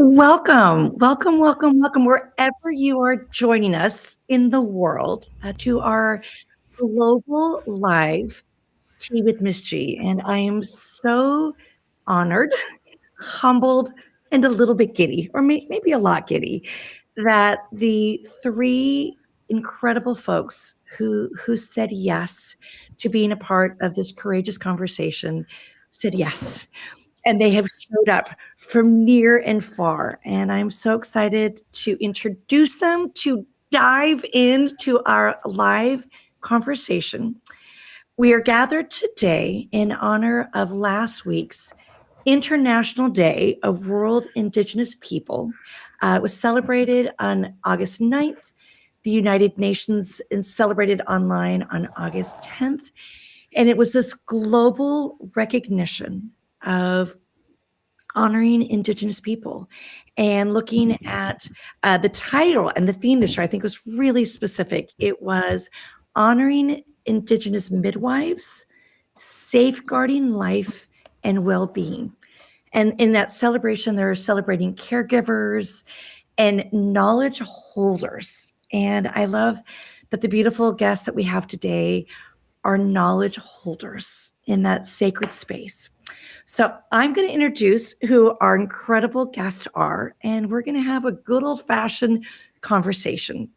Welcome, welcome, welcome, welcome, wherever you are joining us in the world to our global live Tea with Miss G. And I am so honored, humbled, and a little bit giddy, or maybe a lot giddy, that the three incredible folks who said yes to being a part of this courageous conversation said yes. And they have showed up from near and far. And I'm so excited to introduce them, to dive into our live conversation. We are gathered today in honor of last week's International Day of World Indigenous People. It was celebrated on August 9th. The United Nations celebrated online on August 10th. And it was this global recognition of honoring Indigenous people and looking at the title and the theme this year, I think was really specific. It was honoring Indigenous midwives, safeguarding life and well-being. And in that celebration, they're celebrating caregivers and knowledge holders. And I love that the beautiful guests that we have today are knowledge holders in that sacred space. So I'm going to introduce who our incredible guests are, and we're going to have a good old-fashioned conversation.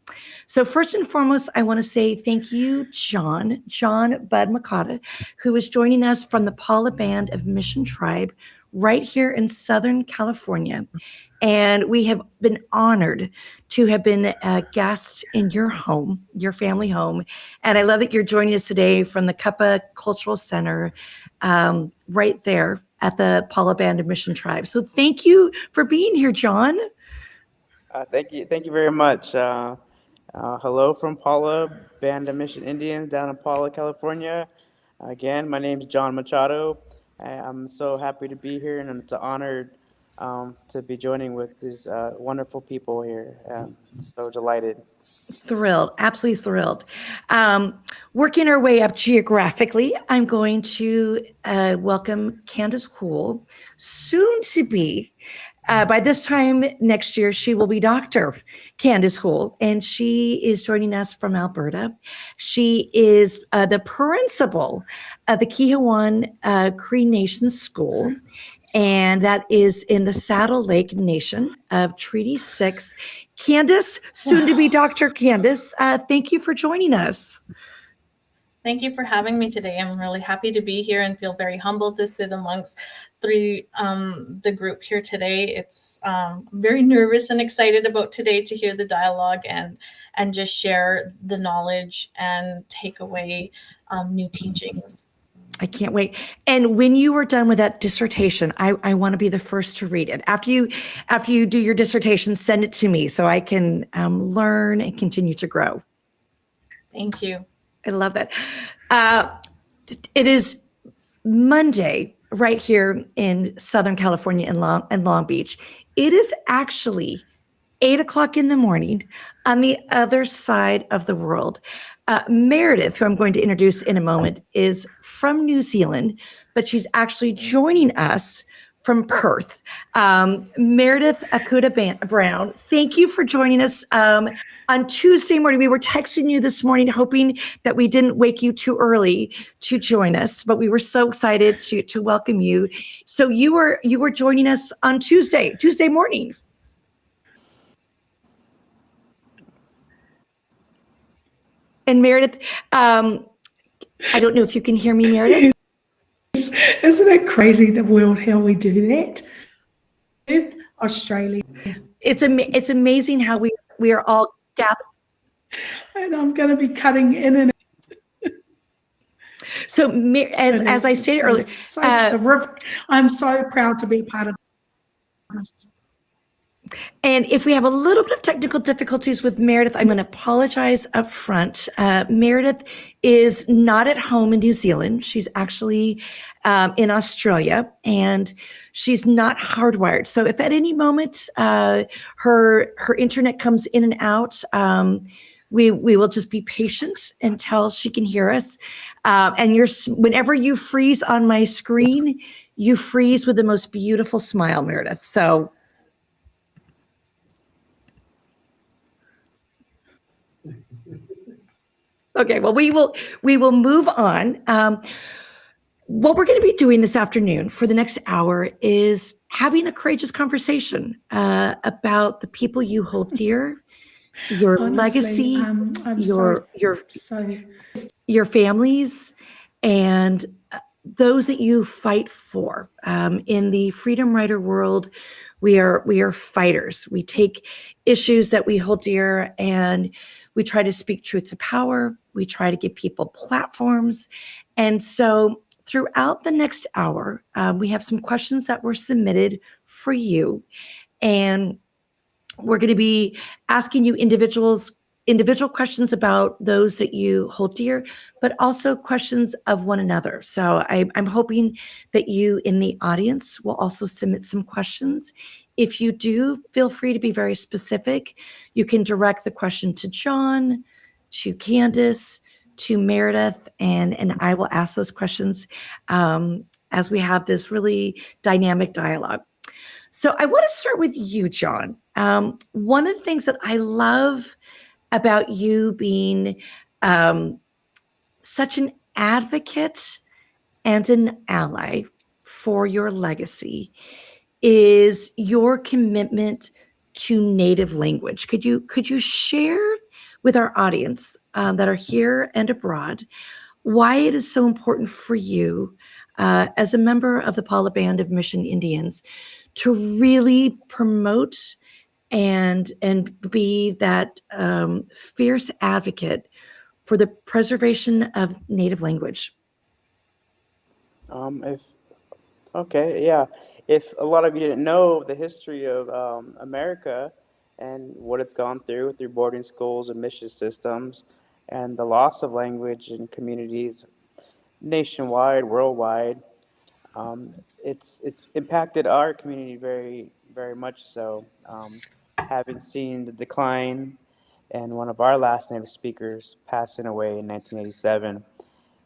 So first and foremost, I want to say thank you, John Bud Makata, who is joining us from the Paula Band of Mission Tribe right here in Southern California. And we have been honored to have been a guest in your home, your family home. And I love that you're joining us today from the Cuppa Cultural Center right there at the Paula Band of Mission Tribe. So thank you for being here, John. Thank you very much. Hello from Paula Band of Mission Indians down in Paula, California. Again, my name is John Machado. I'm so happy to be here, and it's an honor to be joining with these wonderful people here. So delighted. Thrilled, absolutely thrilled. Working our way up geographically, I'm going to welcome Candace Houle, soon to be. By this time next year, she will be Dr. Candace Houle, and she is joining us from Alberta. She is the principal of the Kihawan Cree Nation School, and that is in the Saddle Lake Nation of Treaty 6. Candace, soon to be Dr. Candace, thank you for joining us. Thank you for having me today. I'm really happy to be here and feel very humbled to sit amongst the group here today. It's very nervous and excited about today to hear the dialogue and just share the knowledge and take away new teachings. I can't wait. And when you are done with that dissertation, I want to be the first to read it. After you do your dissertation, send it to me so I can learn and continue to grow. Thank you. I love that. It is Monday right here in Southern California and Long Beach. It is actually 8:00 in the morning on the other side of the world. Meredith, who I'm going to introduce in a moment, is from New Zealand, but she's actually joining us from Perth. Meredith Akuta Brown, thank you for joining us on Tuesday morning. We were texting you this morning, hoping that we didn't wake you too early to join us, but we were so excited to welcome you. So you were joining us on Tuesday morning. And Meredith, I don't know if you can hear me, Meredith. Isn't it crazy the world how we do that? Australia. It's amazing how we are all gathered. And I'm going to be cutting in and so as I stated earlier, I'm so proud to be part of this. And if we have a little bit of technical difficulties with Meredith, I'm going to apologize up front. Meredith is not at home in New Zealand. She's actually in Australia, and she's not hardwired. So if at any moment her internet comes in and out, we will just be patient until she can hear us. And whenever you freeze on my screen, you freeze with the most beautiful smile, Meredith. So. Okay, well, we will move on. What we're going to be doing this afternoon for the next hour is having a courageous conversation about the people you hold dear, your legacy, your families, and those that you fight for. In the freedom rider world, we are fighters. We take issues that we hold dear and we try to speak truth to power. We try to give people platforms. And so throughout the next hour, we have some questions that were submitted for you. And we're going to be asking you individual questions about those that you hold dear, but also questions of one another. So I'm hoping that you in the audience will also submit some questions. If you do, feel free to be very specific. You can direct the question to John, to Candace, to Meredith, and I will ask those questions as we have this really dynamic dialogue. So I want to start with you, John. One of the things that I love about you being such an advocate and an ally for your legacy is your commitment to native language. Could you share with our audience that are here and abroad why it is so important for you as a member of the Paula Band of Mission Indians to really promote and be that fierce advocate for the preservation of native language? Okay, yeah. If a lot of you didn't know the history of America and what it's gone through boarding schools and mission systems, and the loss of language in communities nationwide, worldwide, it's impacted our community very much so. Having seen the decline and one of our last native speakers passing away in 1987.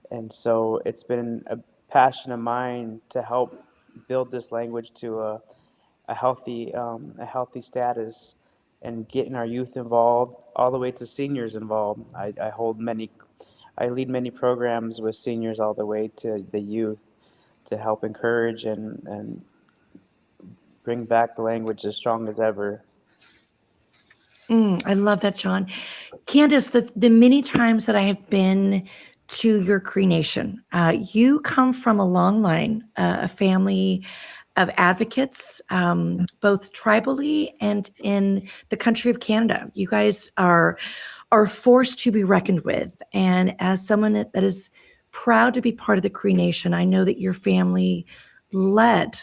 And so it's been a passion of mine to help build this language to a healthy status and getting our youth involved all the way to seniors involved. I lead many programs with seniors all the way to the youth to help encourage and bring back the language as strong as ever. I love that, John. Candace, the many times that I have been to your Cree Nation, you come from a long line, a family of advocates, both tribally and in the country of Canada. You guys are forced to be reckoned with. And as someone that is proud to be part of the Cree Nation, I know that your family led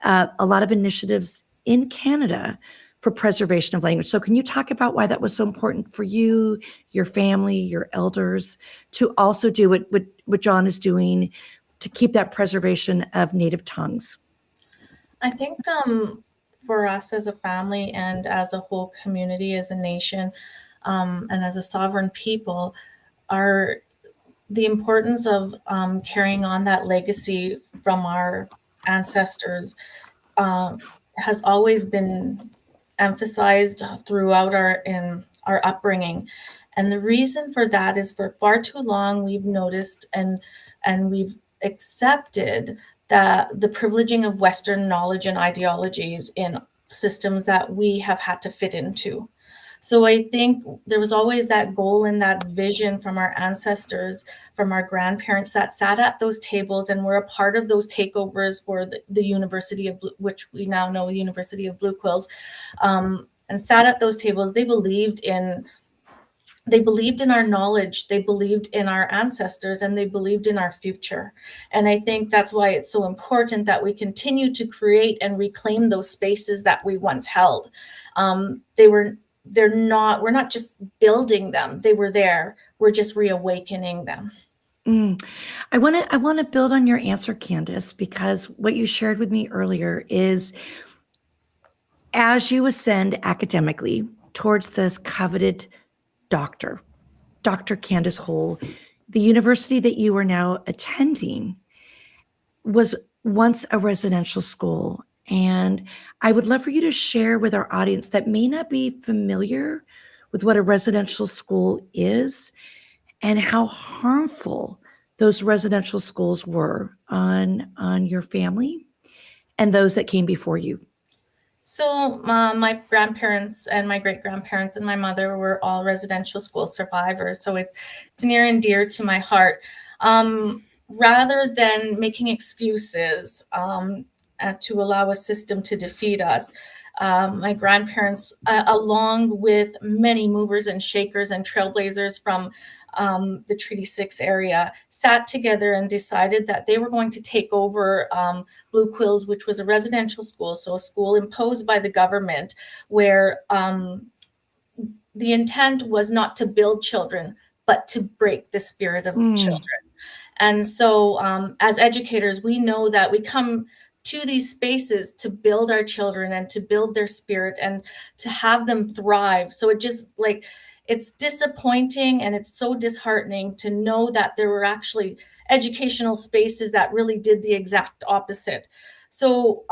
a lot of initiatives in Canada for preservation of language. So can you talk about why that was so important for you, your family, your elders, to also do what John is doing to keep that preservation of native tongues? I think for us as a family and as a whole community, as a nation, and as a sovereign people, are the importance of carrying on that legacy from our ancestors uh, has always been emphasized throughout our upbringing. And the reason for that is for far too long we've noticed and we've accepted that the privileging of Western knowledge and ideologies in systems that we have had to fit into. So I think there was always that goal and that vision from our ancestors, from our grandparents that sat at those tables and were a part of those takeovers for the University of which we now know University of Blue Quills, and sat at those tables. They believed in our knowledge, they believed in our ancestors, and they believed in our future. And I think that's why it's so important that we continue to create and reclaim those spaces that we once held. We're not just building them, they were there. We're just reawakening them. I want to build on your answer, Candace, because what you shared with me earlier is as you ascend academically towards this coveted doctor, Dr. Candace Hole, the university that you are now attending was once a residential school. And I would love for you to share with our audience that may not be familiar with what a residential school is and how harmful those residential schools were on your family and those that came before you. So my grandparents and my great grandparents and my mother were all residential school survivors. So it's near and dear to my heart. Rather than making excuses to allow a system to defeat us, my grandparents, along with many movers and shakers and trailblazers from the Treaty 6 area, sat together and decided that they were going to take over Blue Quills, which was a residential school, so a school imposed by the government, where the intent was not to build children, but to break the spirit of children. And so as educators, we know that we come to these spaces to build our children and to build their spirit and to have them thrive. So it's disappointing and it's so disheartening to know that there were actually educational spaces that really did the exact opposite. So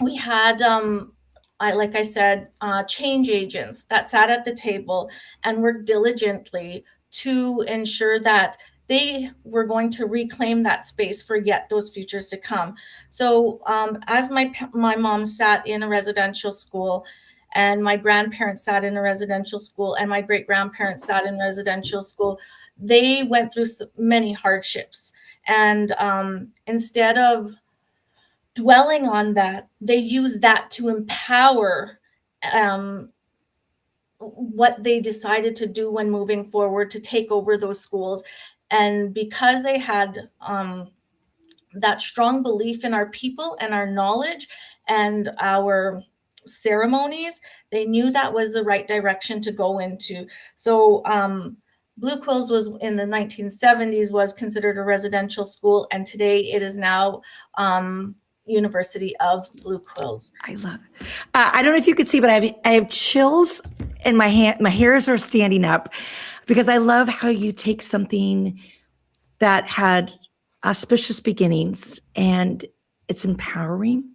we had like I said, change agents that sat at the table and worked diligently to ensure that they were going to reclaim that space for yet those futures to come. So as my mom sat in a residential school, and my grandparents sat in a residential school, and my great grandparents sat in residential school, they went through many hardships. And instead of dwelling on that, they use that to empower what they decided to do when moving forward to take over those schools. And because they had that strong belief in our people and our knowledge and our ceremonies. They knew that was the right direction to go into. So Blue Quills was in the 1970s was considered a residential school, and today it is now University of Blue Quills. I love it. I don't know if you could see, but I have chills in my hand. My hairs are standing up because I love how you take something that had auspicious beginnings and it's empowering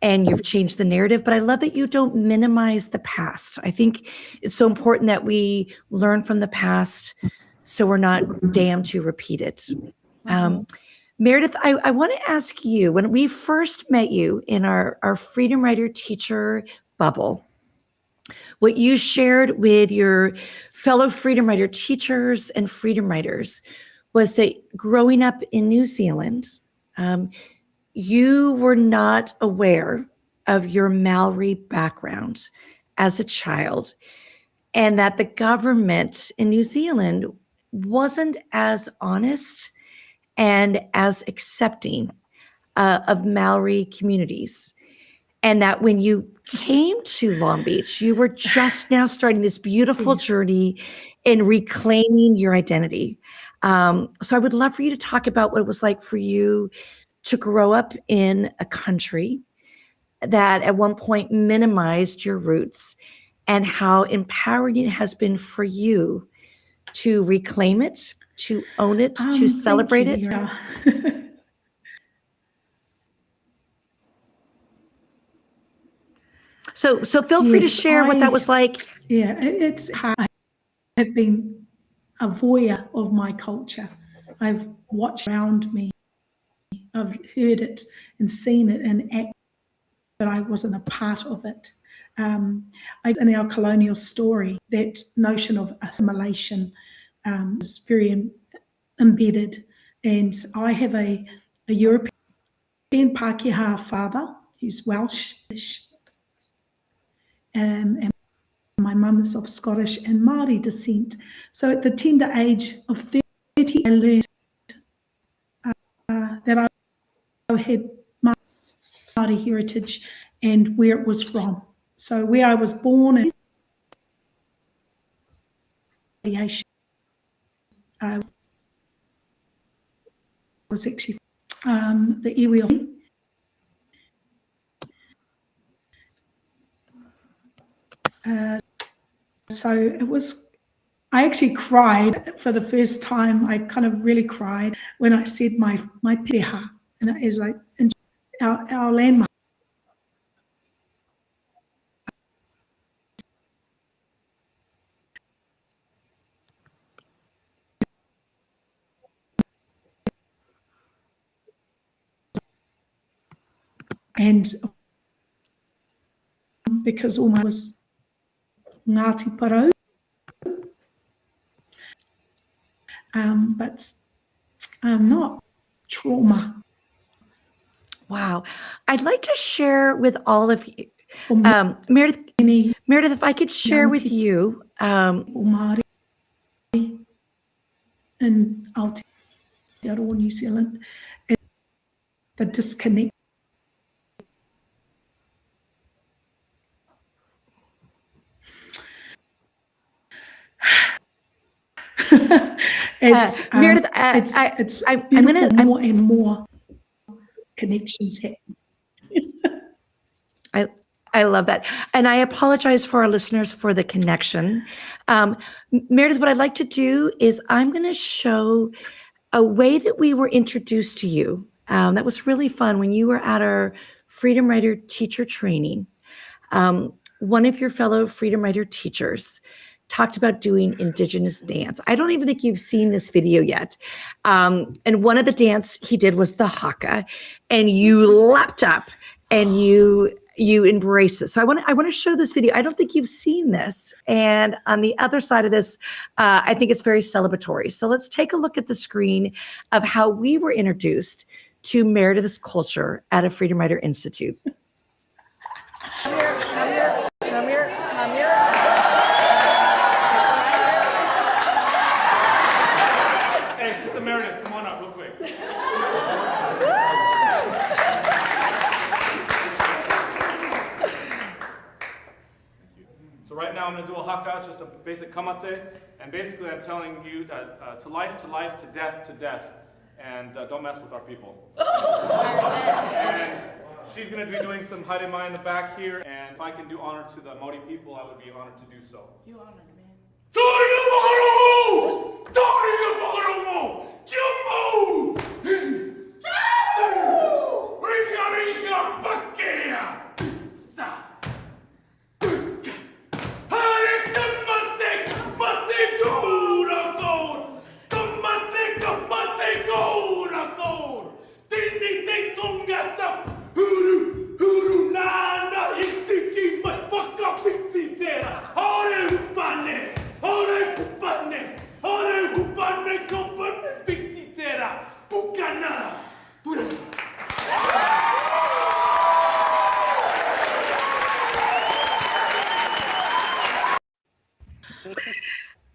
and you've changed the narrative. But I love that you don't minimize the past. I think it's so important that we learn from the past so we're not damned to repeat it. Meredith, I want to ask you, when we first met you in our Freedom Writer teacher bubble, what you shared with your fellow Freedom Writer teachers and Freedom Writers was that growing up in New Zealand, you were not aware of your Maori background as a child, and that the government in New Zealand wasn't as honest and as accepting of Maori communities. And that when you came to Long Beach, you were just now starting this beautiful journey in reclaiming your identity. So I would love for you to talk about what it was like for you to grow up in a country that at one point minimized your roots and how empowering it has been for you to reclaim it, to own it, to celebrate it. Yeah. So feel free to share what that was like. Yeah, it's hard. I have been a voyeur of my culture. I've watched around me. I've heard it and seen it and act, but I wasn't a part of it. In our colonial story, that notion of assimilation is very embedded. And I have a European Pākehā father who's Welsh, and my mum is of Scottish and Māori descent. So at the tender age of 30, I learned that I had Māori heritage and where it was from. So where I was born and was actually the iwi of so it was, I actually cried for the first time. I kind of really cried when I said my peha, and it is like our landmark. And because all my was Ngāti Porou, but not trauma. Wow. I'd like to share with all of you, Meredith, if I could share with you. Māori in Aotearoa, New Zealand, the disconnect. Meredith, I'm going to more and more connections happen. I love that. And I apologize for our listeners for the connection. Meredith, what I'd like to do is I'm going to show a way that we were introduced to you. That was really fun when you were at our Freedom Writer teacher training. One of your fellow Freedom Writer teachers talked about doing Indigenous dance. I don't even think you've seen this video yet. And one of the dance he did was the haka, and you leapt up and you embraced it. So I want to show this video. I don't think you've seen this. And on the other side of this, I think it's very celebratory. So let's take a look at the screen of how we were introduced to Meredith's culture at a Freedom Writer Institute. Come here. Hey, Sister Meredith, come on up real quick. I'm going to do a haka, it's just a basic kamatse. And basically I'm telling you that to life, to death. And don't mess with our people. And she's going to be doing some harema in the back here. And if I can do honor to the Maori people, I would be honored to do so. You honored, man.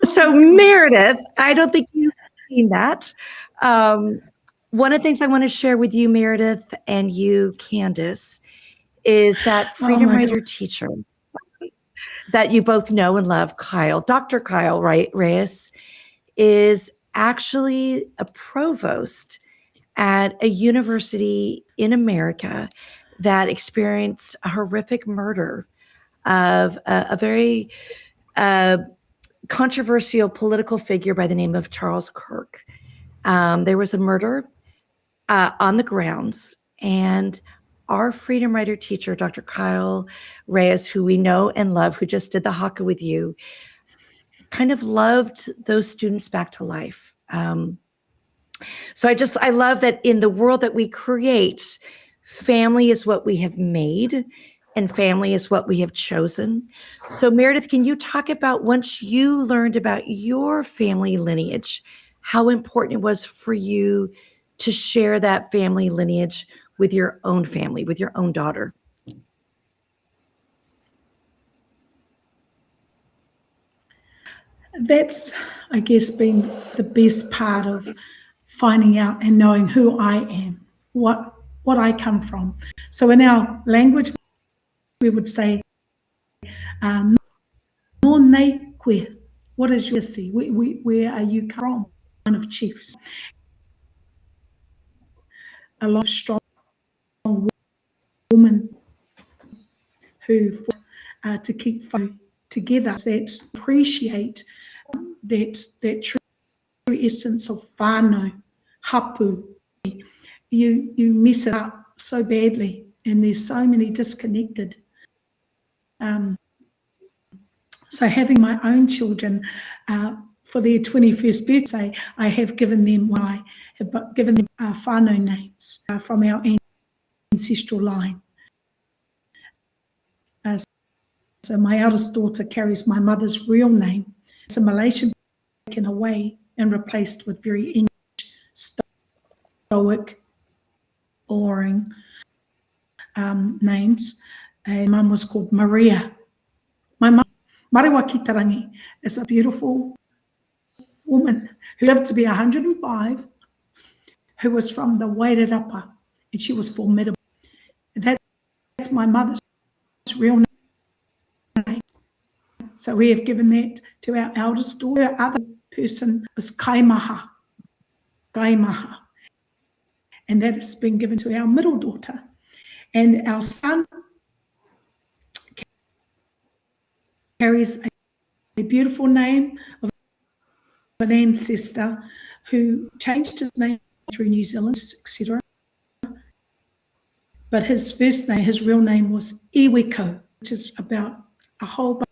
So Meredith, I don't think you've seen that. One of the things I want to share with you, Meredith, and you, Candace, is that Freedom Rider teacher that you both know and love, Kyle, Dr. Kyle Reyes, is actually a provost at a university in America that experienced a horrific murder of a very controversial political figure by the name of Charles Kirk. There was a murder on the grounds, and our Freedom Rider teacher, Dr. Kyle Reyes, who we know and love, who just did the haka with you, kind of loved those students back to life. So I love that in the world that we create, family is what we have made and family is what we have chosen. So Meredith, can you talk about, once you learned about your family lineage, how important it was for you to share that family lineage with your own family, with your own daughter? That's, I guess, been the best part of finding out and knowing who I am, what I come from. So in our language, we would say, no nei koe. What is your legacy? Where are you from? One of chiefs. A lot of strong women who fought to keep together, that appreciate that true essence of whānau, hapu. You mess it up so badly, and there's so many disconnected. So having my own children for their 21st birthday, I have given them whānau names from our ancestral line. So my eldest daughter carries my mother's real name. Assimilation taken away and replaced with very English, stoic, boring names. And mum was called Maria. My mum, Mariwa Kitarangi, is a beautiful woman who lived to be 105, who was from the Wairarapa, and she was formidable. And that's my mother's real name. So we have given that to our eldest daughter. Our other person was Kaimaha. And that has been given to our middle daughter. And our son carries a beautiful name of an ancestor who changed his name through New Zealand, etc. But his first name, his real name was Iwiko, which is about a whole bunch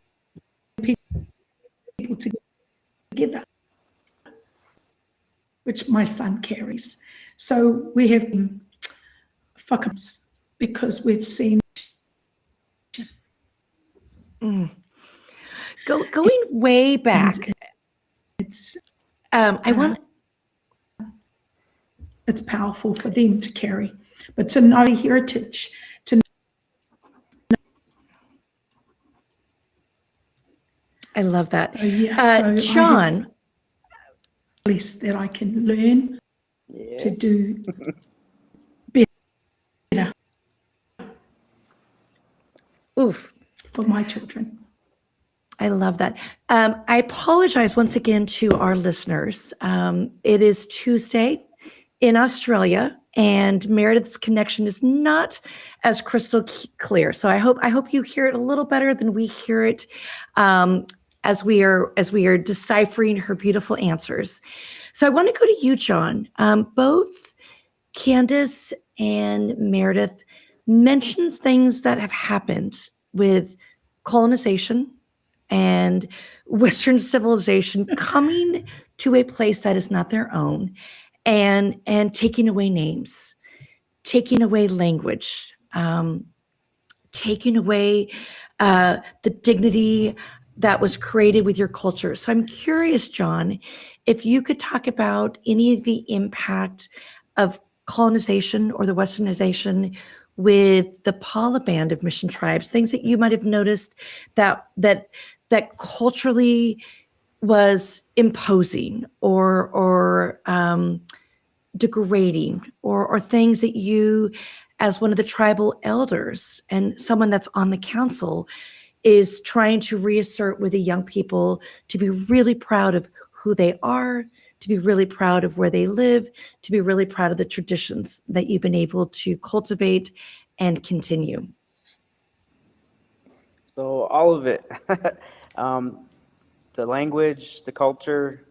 of people together, which my son carries. So we have been whakams because we've seen. Going way back, It's I want. It's powerful for them to carry, but to know heritage, to know. I love that. So John, blessed that I can learn to do better. Oof. For my children. I love that. I apologize once again to our listeners. It is Tuesday in Australia, and Meredith's connection is not as crystal clear. So I hope you hear it a little better than we hear it, as we are deciphering her beautiful answers. So I want to go to you, John. Both Candace and Meredith mentions things that have happened with colonization and Western civilization coming to a place that is not their own, and taking away names, taking away language, taking away the dignity that was created with your culture. So I'm curious, John, if you could talk about any of the impact of colonization or the Westernization with the Paula Band of Mission Tribes, things that you might have noticed that culturally was imposing or degrading, or things that you, as one of the tribal elders and someone that's on the council, is trying to reassert with the young people to be really proud of who they are, to be really proud of where they live, to be really proud of the traditions that you've been able to cultivate and continue. So all of it, the language, the culture,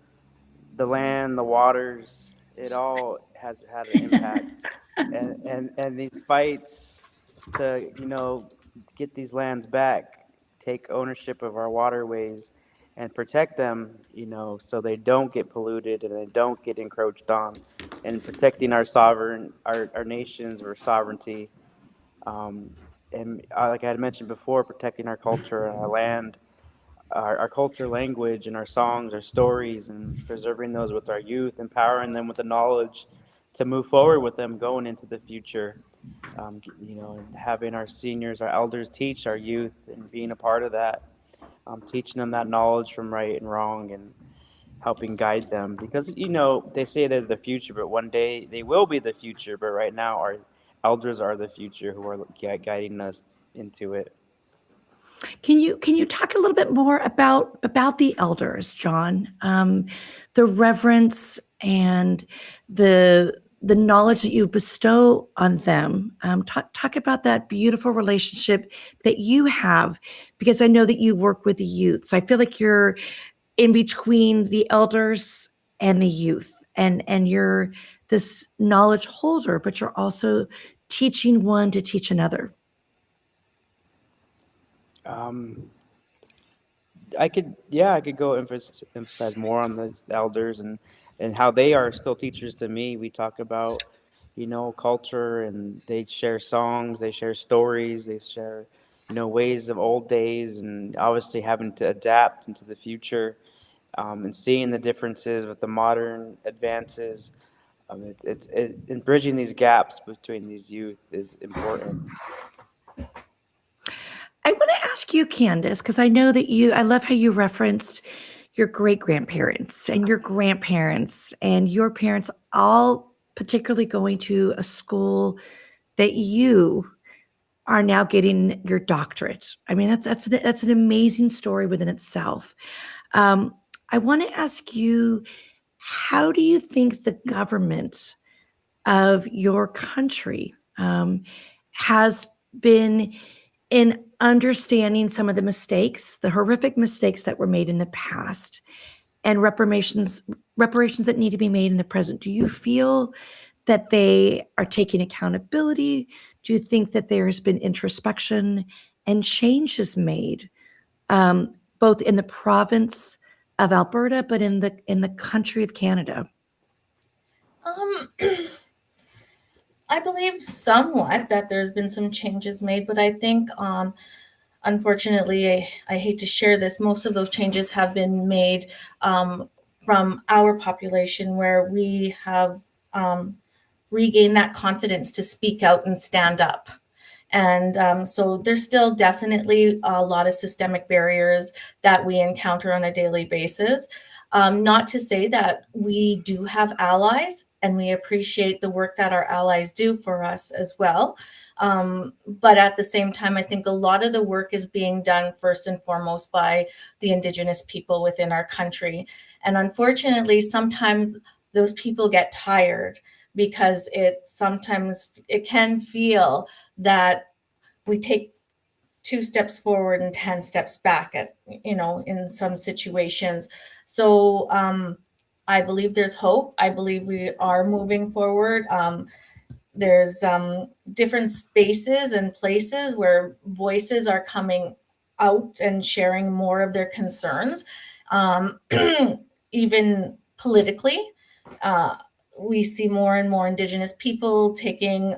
the land, the waters, it all has had an impact. And these fights to, get these lands back, take ownership of our waterways and protect them, so they don't get polluted and they don't get encroached on, and protecting our nations, our sovereignty. And like I had mentioned before, protecting our culture and our land, our culture, language, and our songs, our stories, and preserving those with our youth, empowering them with the knowledge to move forward with them going into the future. And having our seniors, our elders teach our youth and being a part of that, teaching them that knowledge from right and wrong, and helping guide them, because they say they're the future, but one day they will be the future. But right now, our elders are the future who are guiding us into it. Can you talk a little bit more about the elders, John? The reverence and the knowledge that you bestow on them. Talk about that beautiful relationship that you have, because I know that you work with the youth. So I feel like you're in between the elders and the youth, and you're this knowledge holder, but you're also teaching one to teach another. I could go emphasize more on the elders and how they are still teachers to me. We talk about, culture, and they share songs, they share stories, they share, ways of old days, and obviously having to adapt into the future, and seeing the differences with the modern advances. And bridging these gaps between these youth is important. I want to ask you, Candace, because I know that I love how you referenced your great grandparents and your grandparents and your parents all particularly going to a school that you are now getting your doctorate. I mean, that's an amazing story within itself. I want to ask you, how do you think the government of your country has been in understanding some of the mistakes, the horrific mistakes that were made in the past, and reparations that need to be made in the present? Do you feel that they are taking accountability? Do you think that there has been introspection and changes made, both in the province of Alberta, but in the country of Canada? I believe somewhat that there's been some changes made, but I think, unfortunately, I hate to share this, most of those changes have been made from our population, where we have regained that confidence to speak out and stand up. And so there's still definitely a lot of systemic barriers that we encounter on a daily basis. Not to say that we do have allies and we appreciate the work that our allies do for us as well. But at the same time, I think a lot of the work is being done first and foremost by the Indigenous people within our country. And unfortunately, sometimes those people get tired because sometimes it can feel that we take 2 steps forward and 10 steps back in some situations. So I believe there's hope. I believe we are moving forward. There's different spaces and places where voices are coming out and sharing more of their concerns, even politically. We see more and more Indigenous people taking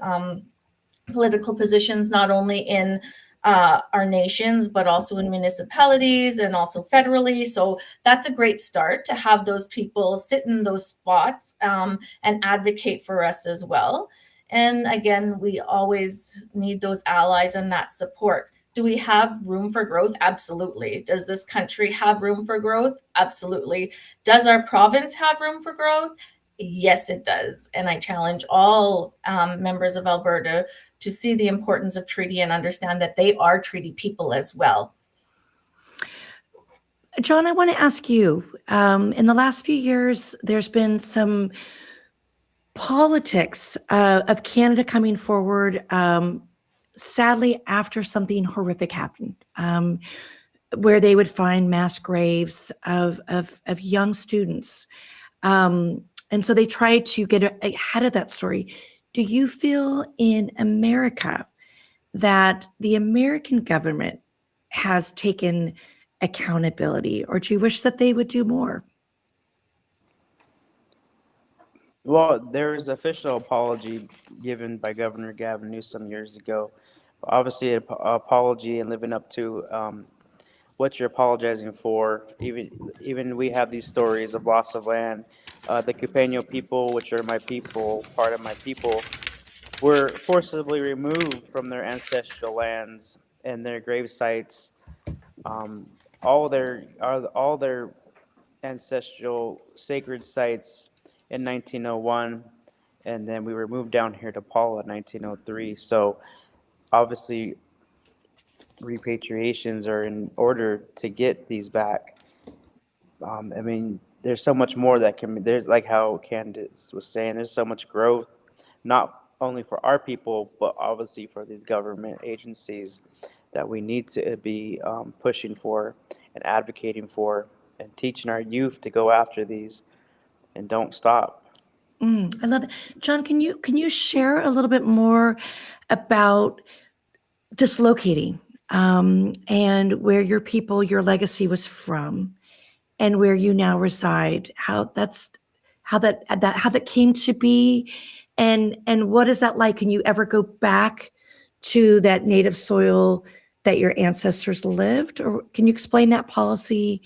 political positions, not only in our nations, but also in municipalities and also federally. So that's a great start to have those people sit in those spots and advocate for us as well. And again, we always need those allies and that support. Do we have room for growth? Absolutely. Does this country have room for growth? Absolutely. Does our province have room for growth? Yes, it does. And I challenge all members of Alberta to see the importance of treaty and understand that they are treaty people as well. John, I want to ask you, in the last few years, there's been some politics of Canada coming forward, sadly, after something horrific happened, where they would find mass graves of young students. And so they tried to get ahead of that story. Do you feel in America that the American government has taken accountability, or do you wish that they would do more? Well, there was official apology given by Governor Gavin Newsom years ago. Obviously, an apology and living up to what you're apologizing for. Even we have these stories of loss of land. The Cupeño people, which are my people, part of my people, were forcibly removed from their ancestral lands and their grave sites. All their ancestral sacred sites in 1901, and then we were moved down here to Paula in 1903. So obviously repatriations are in order to get these back. I mean, there's so much more that can be, there's like how Candace was saying, there's so much growth, not only for our people, but obviously for these government agencies that we need to be pushing for and advocating for and teaching our youth to go after these and don't stop. I love it. John, can you share a little bit more about dislocating and where your people, your legacy was from, and where you now reside? How that came to be, and what is that like? Can you ever go back to that native soil that your ancestors lived, or can you explain that policy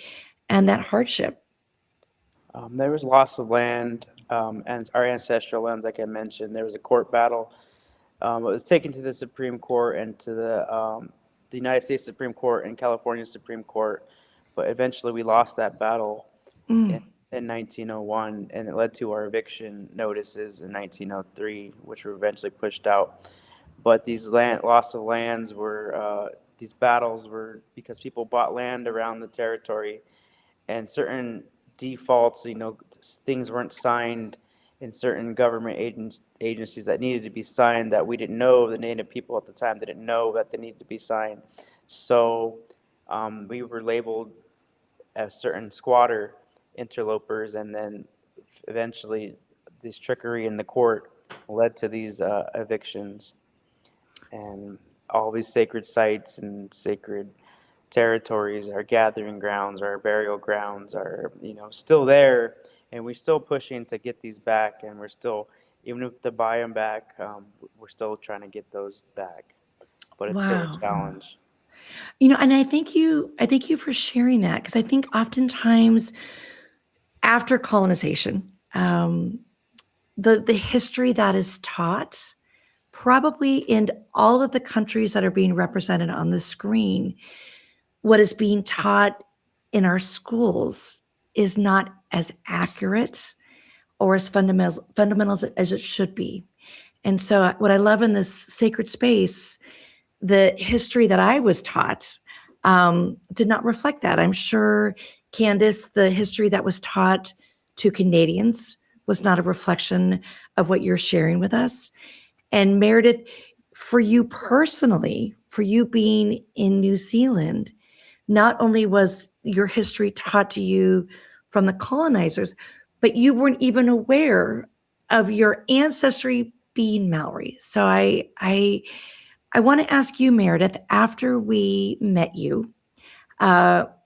and that hardship? There was loss of land and our ancestral lands, like I mentioned. There was a court battle. It was taken to the Supreme Court and to the United States Supreme Court and California Supreme Court, but eventually we lost that battle in 1901, and it led to our eviction notices in 1903, which were eventually pushed out. But these loss of lands were these battles were because people bought land around the territory, and certain defaults, things weren't signed in certain government agencies that needed to be signed that we didn't know. The Native people at the time didn't know that they needed to be signed. So we were labeled as certain squatter interlopers, and then eventually this trickery in the court led to these evictions. And all these sacred sites and sacred territories, our gathering grounds, our burial grounds are, still there, and we're still pushing to get these back, and we're still, even if to buy them back, we're still trying to get those back, but it's still Wow. a challenge. And I thank you for sharing that, because I think oftentimes after colonization, the history that is taught, probably in all of the countries that are being represented on the screen, what is being taught in our schools is not as accurate or as fundamental as it should be. And so what I love in this sacred space, the history that I was taught did not reflect that. I'm sure, Candace, the history that was taught to Canadians was not a reflection of what you're sharing with us. And Meredith, for you personally, for you being in New Zealand, not only was your history taught to you from the colonizers, but you weren't even aware of your ancestry being Maori. So I want to ask you, Meredith, after we met you,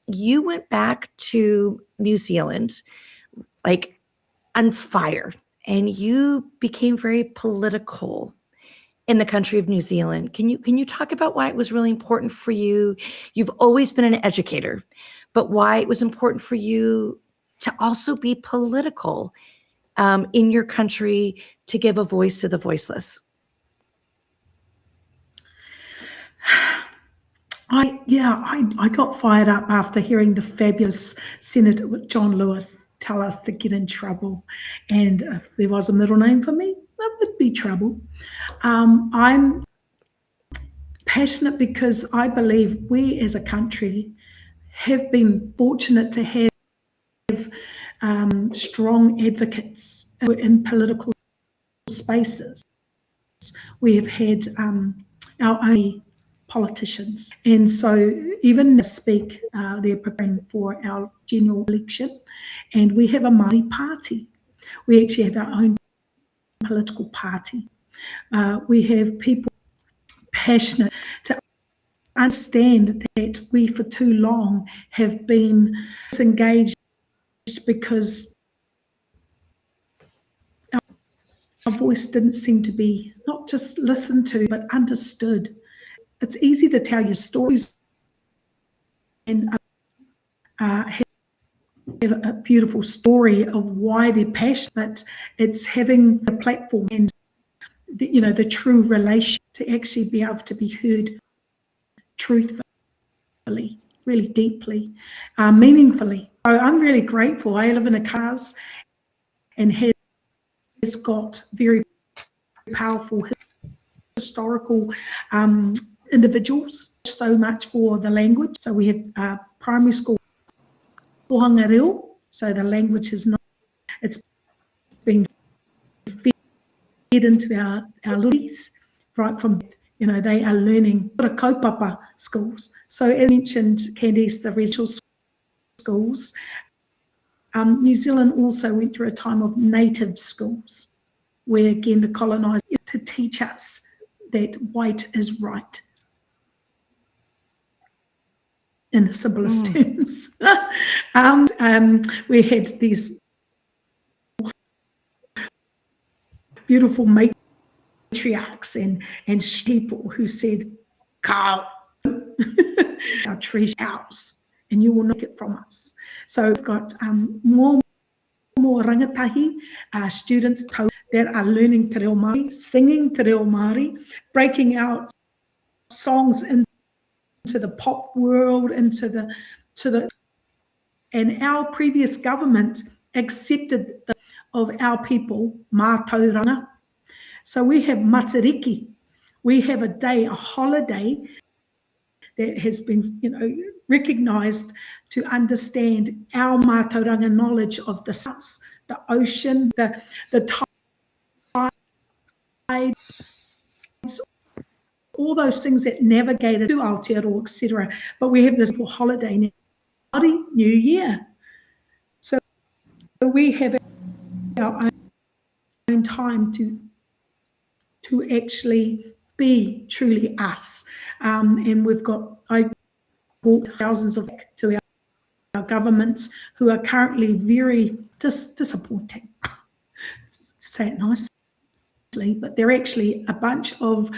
you went back to New Zealand, like on fire, and you became very political in the country of New Zealand. Can you talk about why it was really important for you? You've always been an educator, but why it was important for you to also be political in your country, to give a voice to the voiceless? I got fired up after hearing the fabulous Senator John Lewis tell us to get in trouble. And if there was a middle name for me, that would be trouble. I'm passionate because I believe we as a country have been fortunate to have strong advocates in political spaces. We have had our own politicians, and so even speak, they're preparing for our general election, and we have a Māori party. We actually have our own political party. We have people passionate to understand that we for too long have been disengaged because our voice didn't seem to be not just listened to but understood. It's easy to tell your stories and have a beautiful story of why they're passionate, but it's having the platform and the true relation to actually be able to be heard truthfully, really deeply, meaningfully. So I'm really grateful. I live in a cars and has got very powerful historical individuals, so much for the language. So we have primary school pohanga reo, so the language is not, it's being fed into our luri's right from, they are learning kaupapa schools. So as mentioned, Candice, the regional schools, New Zealand also went through a time of native schools, where again the colonisers to teach us that white is right in the simplest terms. We had these beautiful matriarchs and people who said, "Carl, our treasure ours, and you will not get from us." So we've got more rangatahi students that are learning te reo Māori, singing te reo Māori, breaking out songs into the pop world, into the and our previous government accepted of our people mātauranga. So we have matariki. We have a day, a holiday that has been, recognised to understand our mātauranga knowledge of the stars, the ocean, the tides, all those things that navigated to Aotearoa, etc. But we have this for holiday now, New Year. So we have our own time to actually be truly us. And we've got, I brought thousands of to our governments who are currently very disappointing, to say it nicely, but they're actually a bunch of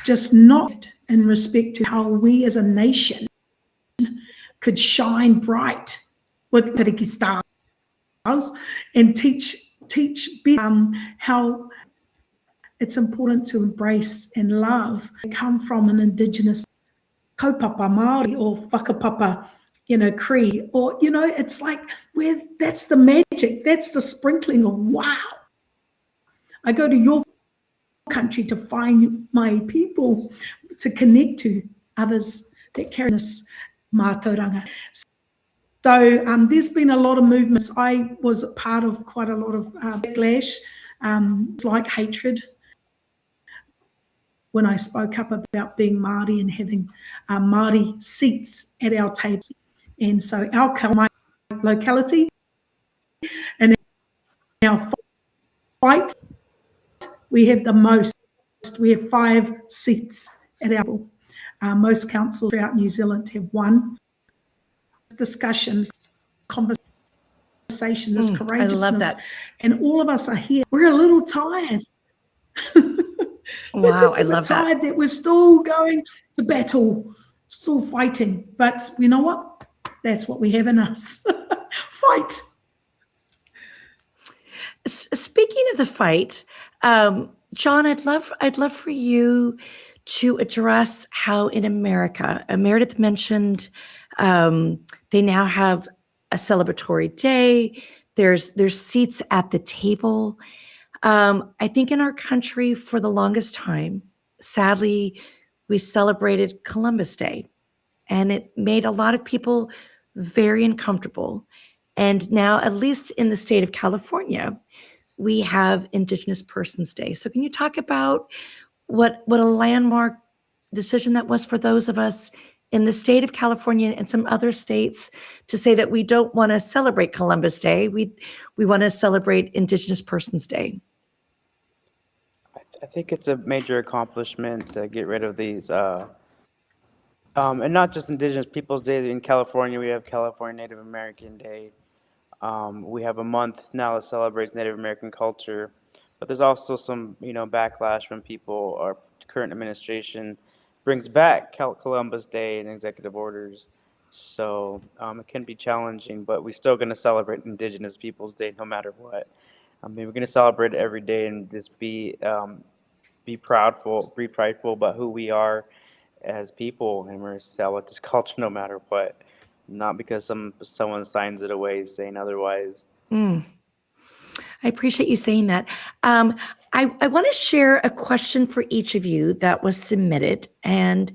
just not in respect to how we as a nation could shine bright with Tariki stars and teach how it's important to embrace and love come from an Indigenous kaupapa Māori or whakapapa Cree, or, it's like that's the magic, that's the sprinkling of wow. I go to your country to find my people, to connect to others that carry this mātauranga. So there's been a lot of movements. I was part of quite a lot of backlash, like hatred, when I spoke up about being Māori and having Māori seats at our table. And so my locality and our fight, we have the most. We have 5 seats at our table. Most councils throughout New Zealand have 1. Discussion, conversation, this courageousness. I love that. And all of us are here. We're a little tired. We're just I love tired that we're still going to battle, still fighting. But you know what? That's what we have in us. Fight. Speaking of the fight, John, I'd love for you to address how in America, Meredith mentioned they now have a celebratory day. There's seats at the table. I think in our country for the longest time, sadly, we celebrated Columbus Day, and it made a lot of people very uncomfortable. And now, at least in the state of California, we have Indigenous Persons Day. So can you talk about what a landmark decision that was for those of us in the state of California and some other states to say that we don't want to celebrate Columbus Day, we want to celebrate Indigenous Persons Day? I think it's a major accomplishment to get rid of these, and not just Indigenous Peoples Day. In California, we have California Native American Day. We have a month now that celebrates Native American culture, but there's also some, backlash when people, our current administration brings back Columbus Day and executive orders. So it can be challenging, but we're still going to celebrate Indigenous Peoples Day no matter what. I mean, we're going to celebrate it every day and just be prideful about who we are as people, and we're going to celebrate this culture no matter what. Not because someone signs it away saying otherwise. I appreciate you saying that. I want to share a question for each of you that was submitted, and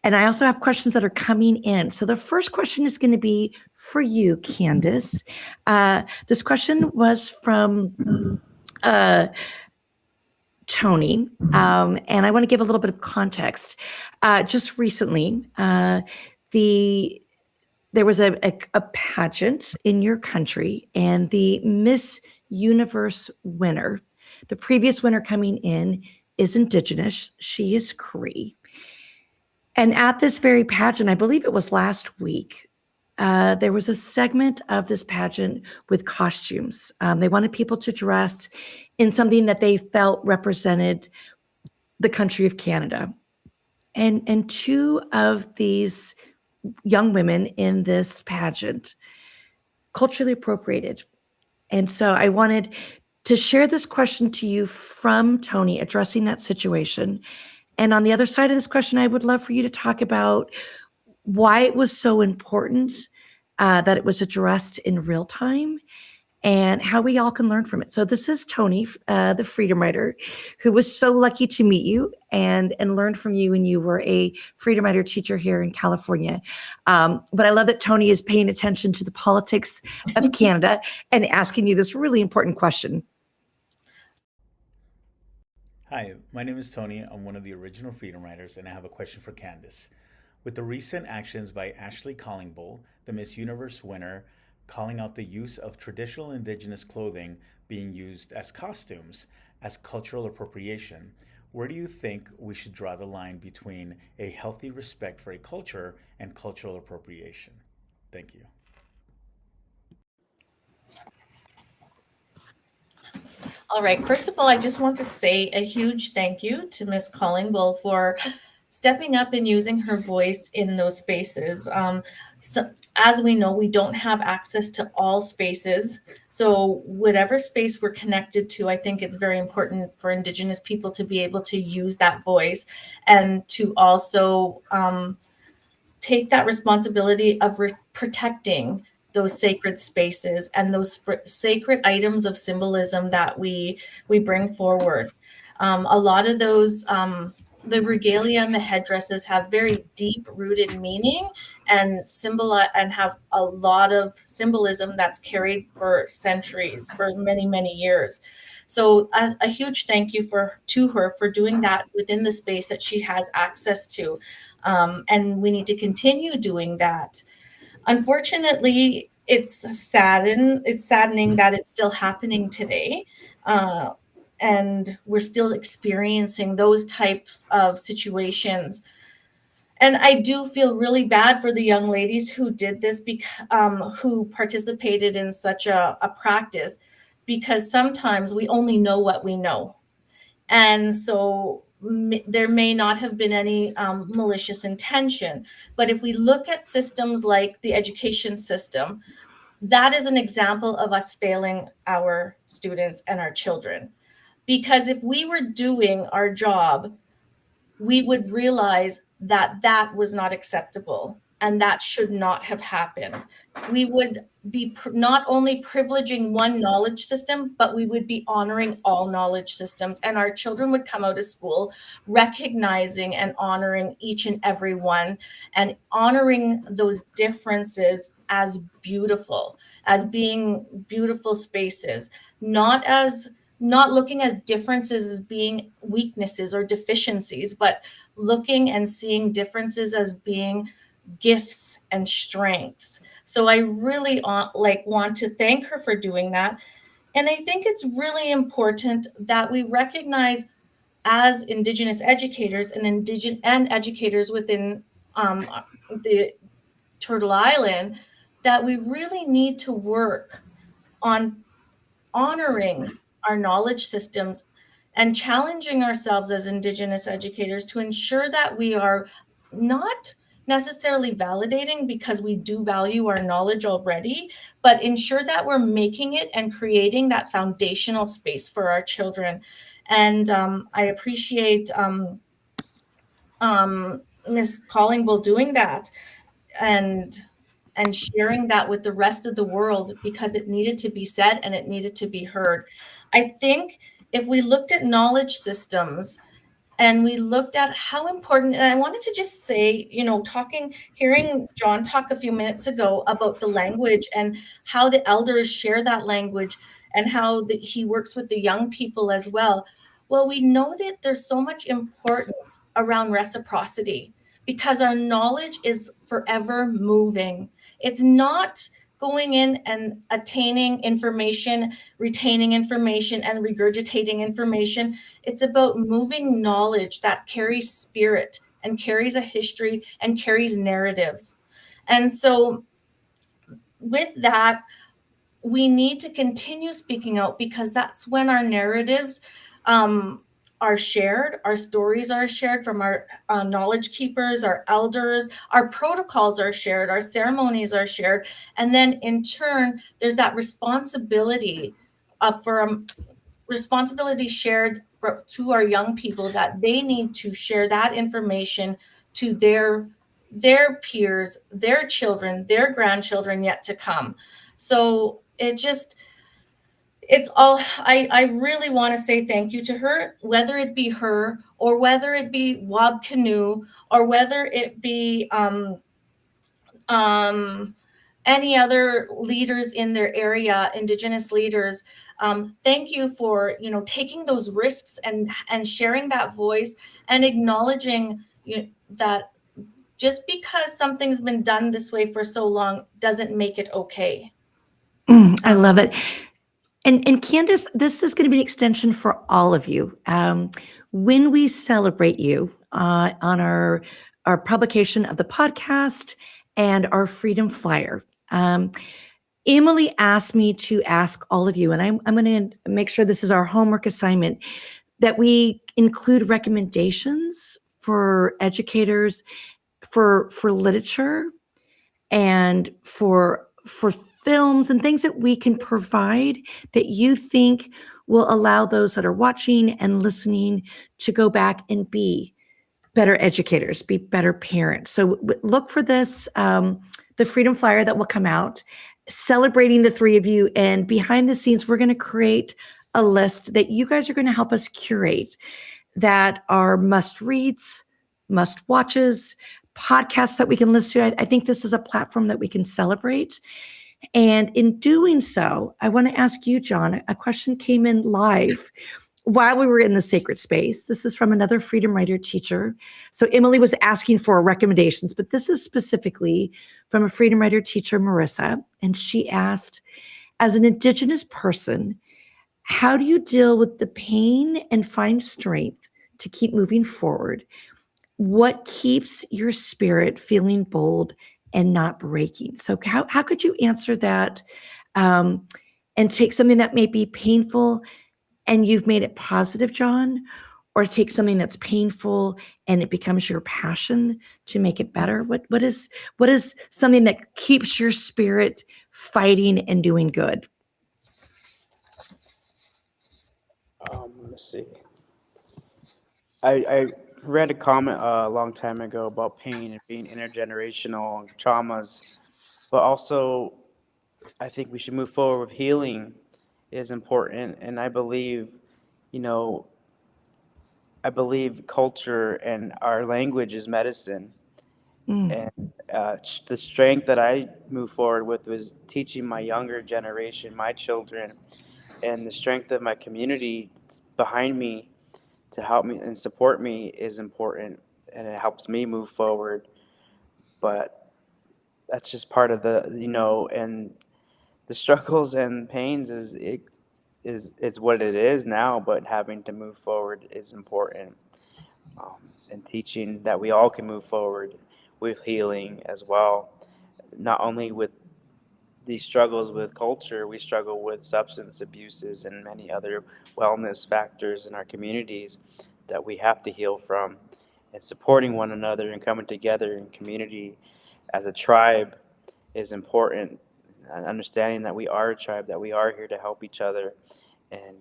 I also have questions that are coming in. So the first question is going to be for you, Candace. This question was from Tony, and I want to give a little bit of context. Just recently, there was a pageant in your country, and the Miss Universe winner, the previous winner coming in, is Indigenous. She is Cree. And at this very pageant, I believe it was last week, there was a segment of this pageant with costumes. They wanted people to dress in something that they felt represented the country of Canada. And 2 of these young women in this pageant culturally appropriated. And so I wanted to share this question to you from Tony addressing that situation. And on the other side of this question, I would love for you to talk about why it was so important that it was addressed in real time and how we all can learn from it. So this is Tony, the Freedom Writer, who was so lucky to meet you and learn from you when you were a Freedom Writer teacher here in California. But I love that Tony is paying attention to the politics of Canada and asking you this really important question. Hi, my name is Tony. I'm one of the original Freedom Writers, and I have a question for Candace. With the recent actions by Ashley Collingbull, the Miss Universe winner, calling out the use of traditional Indigenous clothing being used as costumes as cultural appropriation, where do you think we should draw the line between a healthy respect for a culture and cultural appropriation? Thank you. All right. First of all, I just want to say a huge thank you to Ms. Collingbull for stepping up and using her voice in those spaces. So as we know, we don't have access to all spaces. So whatever space we're connected to, I think it's very important for Indigenous people to be able to use that voice and to also take that responsibility of protecting those sacred spaces and those sacred items of symbolism that we bring forward. A lot of those, the regalia and the headdresses have very deep rooted meaning and and have a lot of symbolism that's carried for centuries, for many, many years. So a huge thank you to her for doing that within the space that she has access to. And we need to continue doing that. Unfortunately, it's saddening that it's still happening today. And we're still experiencing those types of situations. And I do feel really bad for the young ladies who did this, who participated in such a practice, because sometimes we only know what we know. And so there may not have been any malicious intention. But if we look at systems like the education system, that is an example of us failing our students and our children. Because if we were doing our job, we would realize that that was not acceptable and that should not have happened. We would be not only privileging one knowledge system, but we would be honoring all knowledge systems. And our children would come out of school recognizing and honoring each and every one, and honoring those differences as beautiful, as being beautiful spaces, not looking at differences as being weaknesses or deficiencies, but looking and seeing differences as being gifts and strengths. So I really want to thank her for doing that. And I think it's really important that we recognize, as Indigenous educators and educators within the Turtle Island, that we really need to work on honoring our knowledge systems and challenging ourselves as Indigenous educators to ensure that we are not necessarily validating, because we do value our knowledge already, but ensure that we're making it and creating that foundational space for our children. And I appreciate Ms. Collingbull doing that and sharing that with the rest of the world, because it needed to be said and it needed to be heard. I think if we looked at knowledge systems and we looked at how important, and I wanted to just say, hearing John talk a few minutes ago about the language and how the elders share that language and how he works with the young people as well. Well, we know that there's so much importance around reciprocity, because our knowledge is forever moving. It's not going in and attaining information, retaining information, and regurgitating information. It's about moving knowledge that carries spirit and carries a history and carries narratives. And so with that, we need to continue speaking out, because that's when our narratives are shared, our stories are shared from our knowledge keepers, our elders, our protocols are shared, our ceremonies are shared. And then in turn, there's that responsibility responsibility shared to our young people, that they need to share that information to their peers, their children, their grandchildren yet to come. So I really want to say thank you to her, whether it be her or whether it be Wab Canoe or whether it be any other leaders in their area, Indigenous leaders. Thank you for taking those risks and sharing that voice and acknowledging that just because something's been done this way for so long doesn't make it okay. I love it. And Candace, this is going to be an extension for all of you. When we celebrate you on our publication of the podcast and our Freedom Flyer, Emily asked me to ask all of you, and I'm going to make sure this is our homework assignment, that we include recommendations for educators, for literature, and for films and things that we can provide that you think will allow those that are watching and listening to go back and be better educators, be better parents. So look for this, the Freedom Flyer that will come out, celebrating the three of you. And behind the scenes, we're going to create a list that you guys are going to help us curate that are must reads, must watches, podcasts that we can listen to. I think this is a platform that we can celebrate. And in doing so, I want to ask you, John, a question came in live while we were in the sacred space. This is from another Freedom Writer teacher. So Emily was asking for recommendations, but this is specifically from a Freedom Writer teacher, Marissa. And she asked, as an Indigenous person, how do you deal with the pain and find strength to keep moving forward? What keeps your spirit feeling bold and not breaking? So how could you answer that, and take something that may be painful and you've made it positive, John, or take something that's painful and it becomes your passion to make it better? What is something that keeps your spirit fighting and doing good? Let's see. I read a comment a long time ago about pain and being intergenerational and traumas, but also I think we should move forward with healing is important. And I believe, culture and our language is medicine. And the strength that I move forward with was teaching my younger generation, my children, and the strength of my community behind me to help me and support me is important, and it helps me move forward. But that's just part of and the struggles and pains is what it is now, but having to move forward is important. And teaching that we all can move forward with healing as well. Not only with these struggles with culture, we struggle with substance abuses and many other wellness factors in our communities that we have to heal from. And supporting one another and coming together in community as a tribe is important. And understanding that we are a tribe, that we are here to help each other and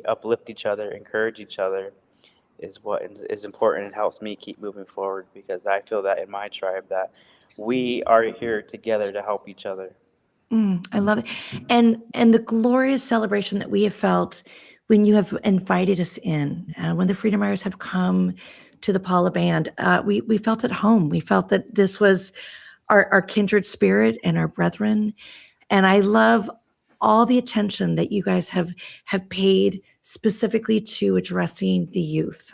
uplift each other, encourage each other is what is important and helps me keep moving forward, because I feel that in my tribe that we are here together to help each other. I love it. And the glorious celebration that we have felt when you have invited us in, when the Freedom Riders have come to the Paula Band, we felt at home. We felt that this was our kindred spirit and our brethren. And I love all the attention that you guys have paid specifically to addressing the youth,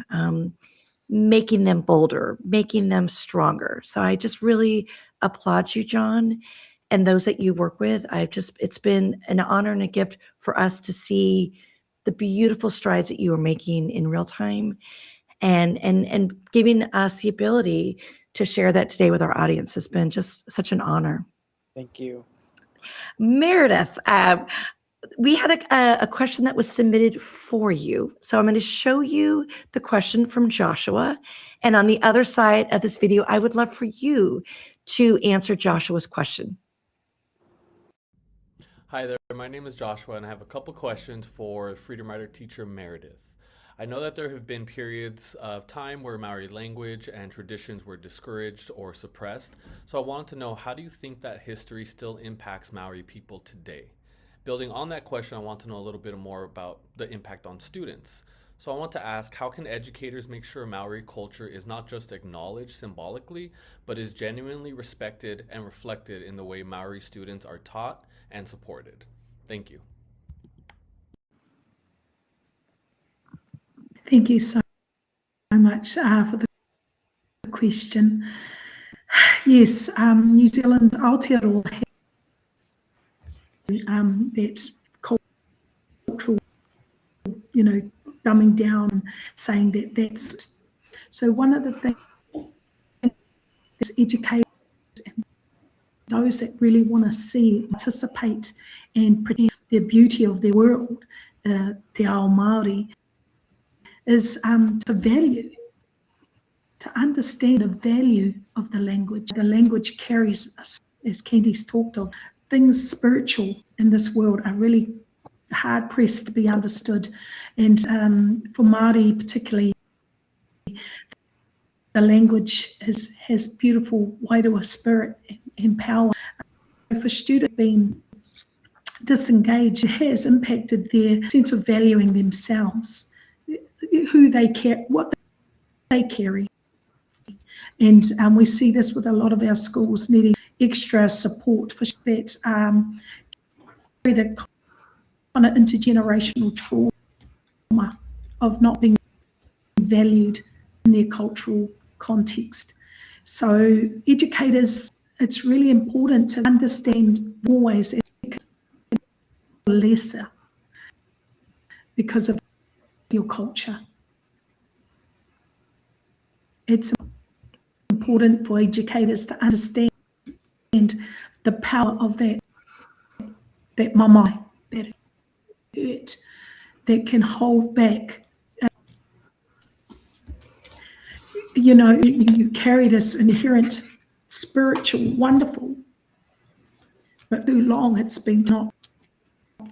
making them bolder, making them stronger. So I just really applaud you, John, and those that you work with. It's been an honor and a gift for us to see the beautiful strides that you are making in real time, and giving us the ability to share that today with our audience has been just such an honor. Thank you. Meredith, we had a question that was submitted for you. So I'm going to show you the question from Joshua. And on the other side of this video, I would love for you to answer Joshua's question. Hi there, my name is Joshua, and I have a couple questions for Freedom Rider teacher Meredith. I know that there have been periods of time where Maori language and traditions were discouraged or suppressed, so I wanted to know, how do you think that history still impacts Maori people today? Building on that question, I want to know a little bit more about the impact on students. So I want to ask, how can educators make sure Maori culture is not just acknowledged symbolically, but is genuinely respected and reflected in the way Maori students are taught and supported? Thank you. Thank you so much for the question. Yes, New Zealand Aotearoa that cultural, dumbing down and saying that that's, so one of the things is educators and those that really want to see, participate and protect the beauty of their world, te ao Māori, is to understand the value of the language. The language carries us, as Candy's talked of. Things spiritual in this world are really hard pressed to be understood. And for Māori particularly, the language has beautiful wairua spirit and power. For students being disengaged, it has impacted their sense of valuing themselves, who they care, what they carry. And we see this with a lot of our schools needing extra support for that carry the kind of intergenerational trauma of not being valued in their cultural context. So educators, it's really important to understand always lesser because of your culture. It's important for educators to understand the power of that mamae, that hurt, that can hold back. You carry this inherent spiritual, wonderful, but too long it's been not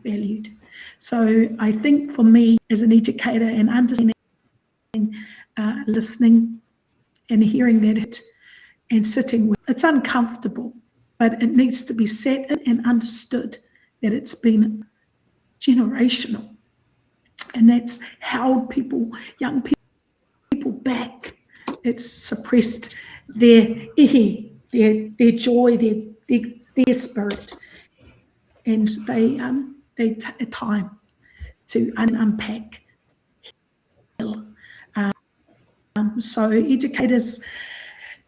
valued. So I think for me as an educator and understanding, listening and hearing that and sitting with, it's uncomfortable, but it needs to be sat in and understood that it's been generational, and that's held young people back. It's suppressed their ihi, their joy, their spirit, and they take time to unpack. So educators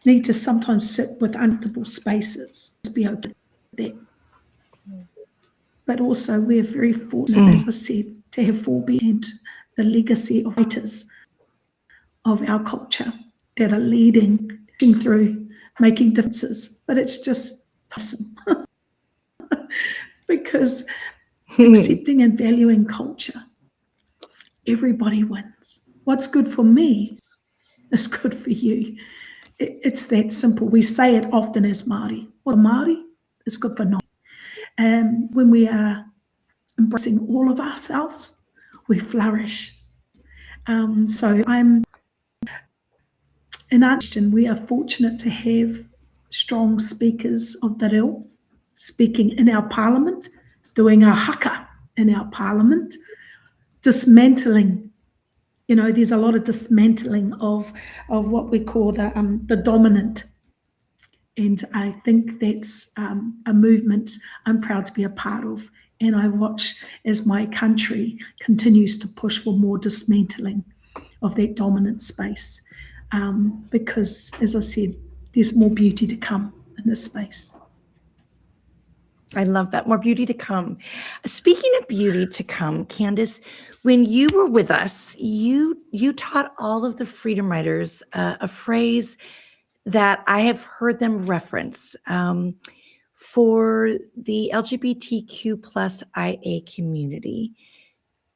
need to sometimes sit with uncomfortable spaces, be open to that. But also we're very fortunate, as I said, to have forbearance, the legacy of writers of our culture that are leading through, making differences. But it's just awesome because accepting and valuing culture, everybody wins. What's good for me is good for you. It's that simple. We say it often as Māori. Well, Māori is good for Māori. And when we are embracing all of ourselves, we flourish. So I'm in Archon, we are fortunate to have strong speakers of the reo speaking in our parliament, doing a haka in our parliament, dismantling. There's a lot of dismantling of what we call the dominant. And I think that's a movement I'm proud to be a part of. And I watch as my country continues to push for more dismantling of that dominant space. Because, as I said, there's more beauty to come in this space. I love that. More beauty to come. Speaking of beauty to come, Candace, when you were with us, you taught all of the Freedom Riders a phrase that I have heard them reference for the LGBTQ plus IA community.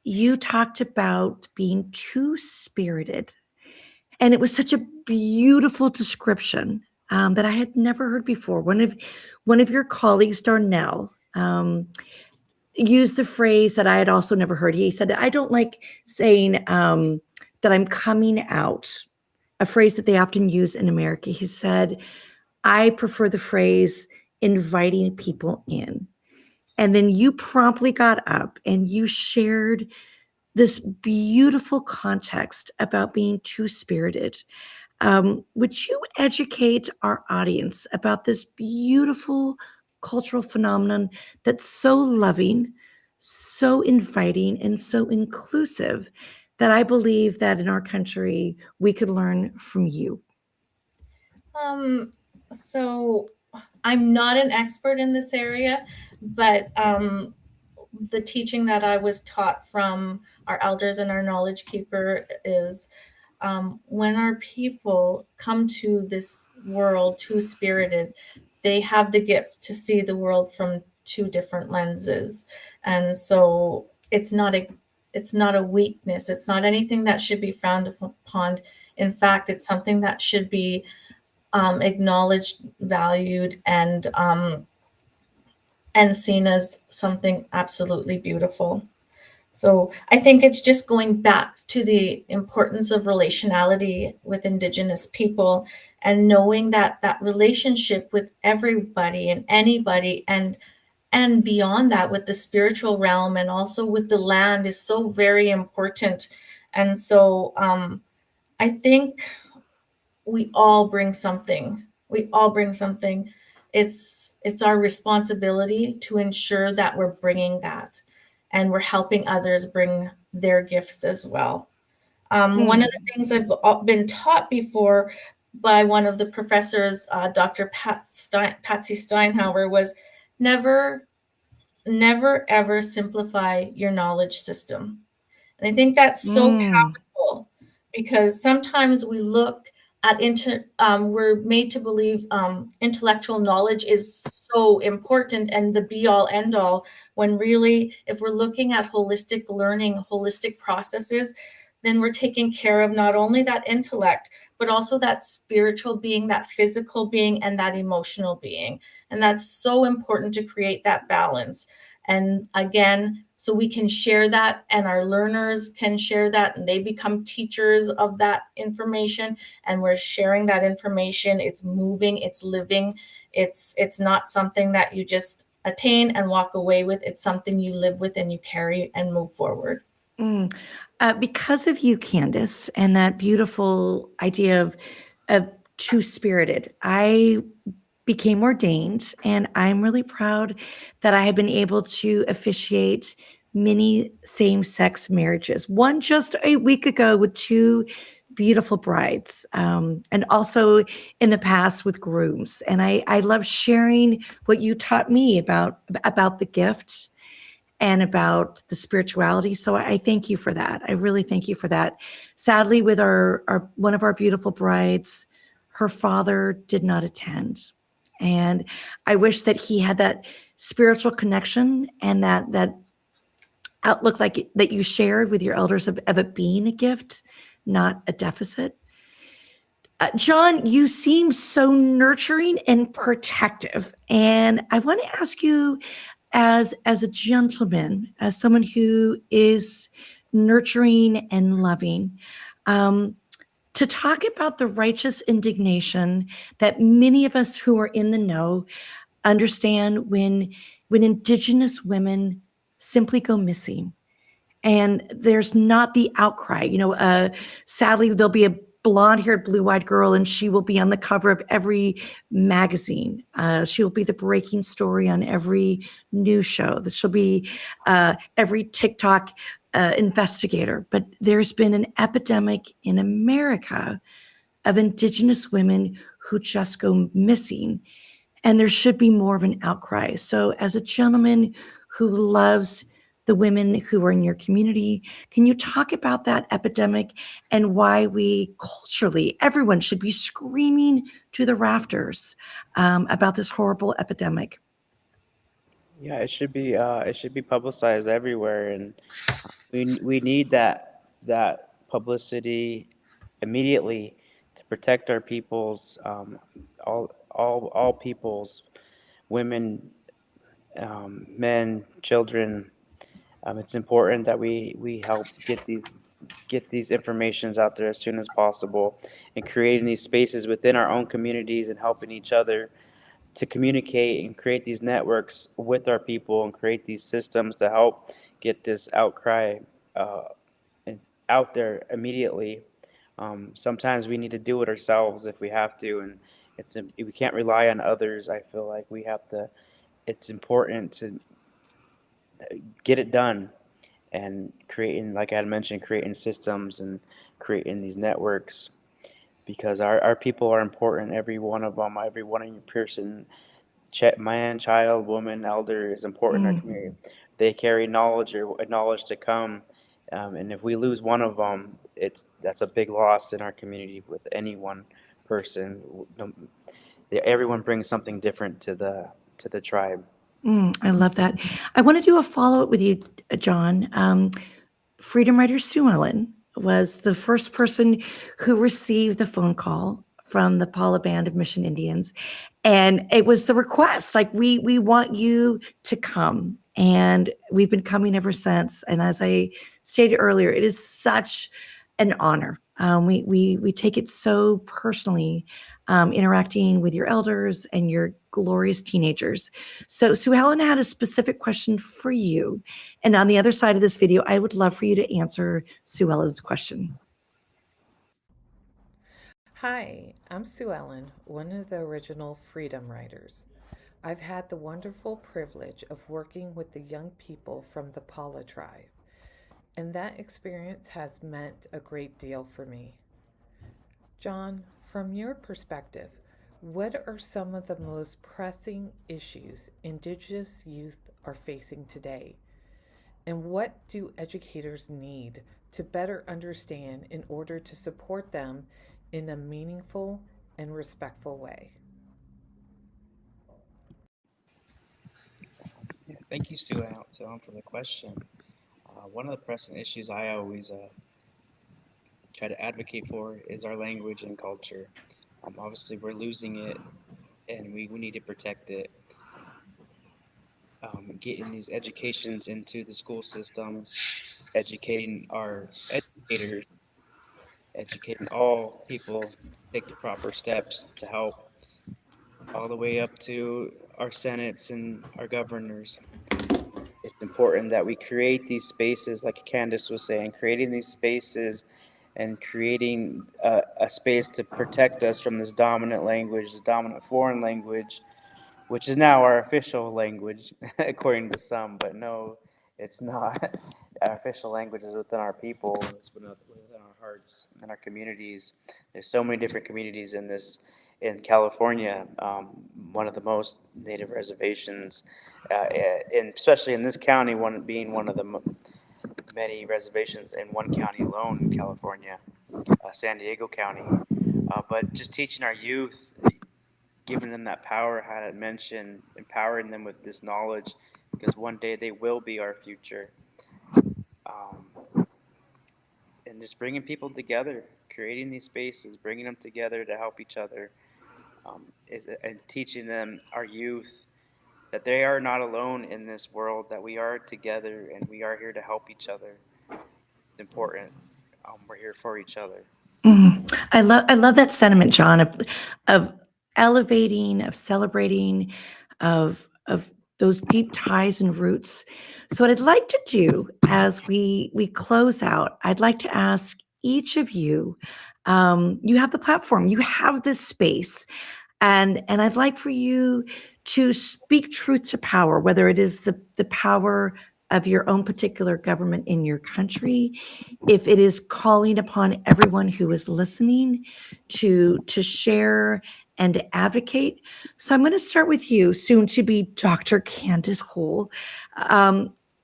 You talked about being two-spirited, and it was such a beautiful description that I had never heard before. One of your colleagues, Darnell, used the phrase that I had also never heard. He said, I don't like saying that I'm coming out, a phrase that they often use in America. He said, I prefer the phrase inviting people in. And then you promptly got up and you shared this beautiful context about being two-spirited. Would you educate our audience about this beautiful cultural phenomenon that's so loving, so inviting, and so inclusive that I believe that in our country we could learn from you? So I'm not an expert in this area, but the teaching that I was taught from our elders and our knowledge keeper is when our people come to this world two-spirited, they have the gift to see the world from two different lenses. And so it's not a weakness. It's not anything that should be frowned upon. In fact, it's something that should be acknowledged, valued, and seen as something absolutely beautiful. So I think it's just going back to the importance of relationality with Indigenous people and knowing that that relationship with everybody and anybody and beyond that with the spiritual realm and also with the land is so very important. And so I think we all bring something. We all bring something. It's our responsibility to ensure that we're bringing that and we're helping others bring their gifts as well. One of the things I've been taught before by one of the professors, Dr. Patsy Steinhauer, was never, never ever simplify your knowledge system. And I think that's so powerful because sometimes we look at we're made to believe intellectual knowledge is so important and the be all end all, when really, if we're looking at holistic learning, holistic processes, then we're taking care of not only that intellect, but also that spiritual being, that physical being, and that emotional being. And that's so important to create that balance. And again, so we can share that and our learners can share that and they become teachers of that information, and we're sharing that information. It's moving, it's living. It's not something that you just attain and walk away with. It's something you live with and you carry and move forward. Because of you, Candace, and that beautiful idea of two-spirited, I became ordained, and I'm really proud that I have been able to officiate many same-sex marriages. One just a week ago with two beautiful brides, and also in the past with grooms. And I love sharing what you taught me about the gift and about the spirituality. So I thank you for that. I really thank you for that. Sadly, with our one of our beautiful brides, her father did not attend. And I wish that he had that spiritual connection and that outlook like that you shared with your elders of it being a gift, not a deficit. John, you seem so nurturing and protective. And I want to ask you, as a gentleman, as someone who is nurturing and loving, to talk about the righteous indignation that many of us who are in the know understand when Indigenous women simply go missing and there's not the outcry. Sadly, there'll be a blonde-haired, blue-eyed girl, and she will be on the cover of every magazine. She will be the breaking story on every news show. That she'll be every TikTok investigator. But there's been an epidemic in America of Indigenous women who just go missing, and there should be more of an outcry. So, as a gentleman who loves the women who are in your community, can you talk about that epidemic and why we culturally, everyone should be screaming to the rafters about this horrible epidemic? Yeah, it should be publicized everywhere, and we need that publicity immediately to protect our peoples, all peoples, women, men, children. It's important that we help get these informations out there as soon as possible, and creating these spaces within our own communities and helping each other to communicate and create these networks with our people and create these systems to help get this outcry uh, out there immediately. Sometimes we need to do it ourselves if we have to, and we can't rely on others. I feel like we have to. It's important to get it done and creating, like I had mentioned, creating systems and creating these networks because our people are important. Every one of them, every one of your person, man, child, woman, elder is important in our community. They carry knowledge or knowledge to come, and if we lose one of them, that's a big loss in our community with any one person. Everyone brings something different to the tribe. I love that. I want to do a follow-up with you, John. Freedom Rider Sue Ellen was the first person who received the phone call from the Paula Band of Mission Indians. And it was the request, like, we want you to come. And we've been coming ever since. And as I stated earlier, it is such an honor. We take it so personally, interacting with your elders and your glorious teenagers. So Sue Helen had a specific question for you. And on the other side of this video, I would love for you to answer Sue Ellen's question. Hi, I'm Sue Ellen, one of the original Freedom Riders. I've had the wonderful privilege of working with the young people from the Paula tribe, and that experience has meant a great deal for me. John, from your perspective, what are some of the most pressing issues Indigenous youth are facing today? And what do educators need to better understand in order to support them in a meaningful and respectful way? Yeah, thank you, Sue Ellen, for the question. One of the pressing issues I always try to advocate for is our language and culture. Obviously, we're losing it, and we need to protect it. Getting these educations into the school systems, educating our educators, educating all people, take the proper steps to help, all the way up to our senates and our governors. It's important that we create these spaces, like Candace was saying, creating these spaces and creating a space to protect us from this dominant language, this dominant foreign language, which is now our official language, according to some, but no, it's not. Our official language is within our people, it's within our hearts and our communities. There's so many different communities in California, one of the most native reservations, and especially in this county, one being one of the many reservations in one county alone in California, San Diego County. But just teaching our youth, giving them that power, how I mentioned, empowering them with this knowledge, because one day they will be our future. And just bringing people together, creating these spaces, bringing them together to help each other, and teaching them, our youth, that they are not alone in this world, that we are together and we are here to help each other. It's important. We're here for each other. I love that sentiment, John, of elevating, of celebrating, of those deep ties and roots. So what I'd like to do as we close out, I'd like to ask each of you, you have the platform, you have this space, and I'd like for you to speak truth to power, whether it is the power of your own particular government in your country, if it is calling upon everyone who is listening to share and to advocate. So I'm going to start with you, soon to be Dr. Candace Hole.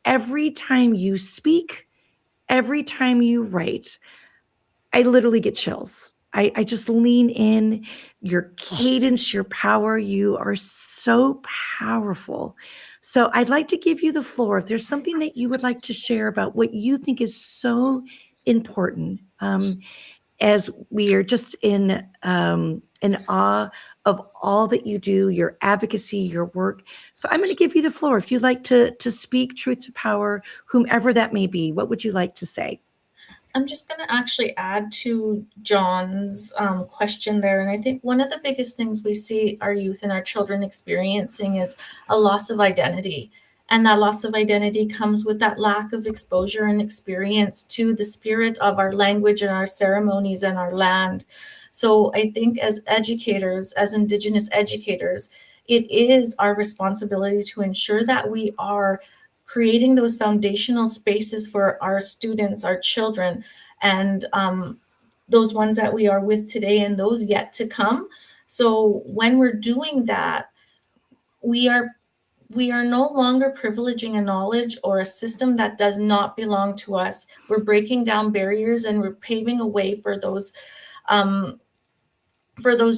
Every time you speak, every time you write, I literally get chills. I just lean in, your cadence, your power. You are so powerful. So I'd like to give you the floor. If there's something that you would like to share about what you think is so important, as we are just in awe of all that you do, your advocacy, your work. So I'm going to give you the floor. If you'd like to speak truth to power, whomever that may be, what would you like to say? I'm just going to actually add to John's question there. And I think one of the biggest things we see our youth and our children experiencing is a loss of identity. And that loss of identity comes with that lack of exposure and experience to the spirit of our language and our ceremonies and our land. So I think as educators, as Indigenous educators, it is our responsibility to ensure that we are creating those foundational spaces for our students, our children, and those ones that we are with today and those yet to come. So when we're doing that, we are no longer privileging a knowledge or a system that does not belong to us. We're breaking down barriers and we're paving a way for those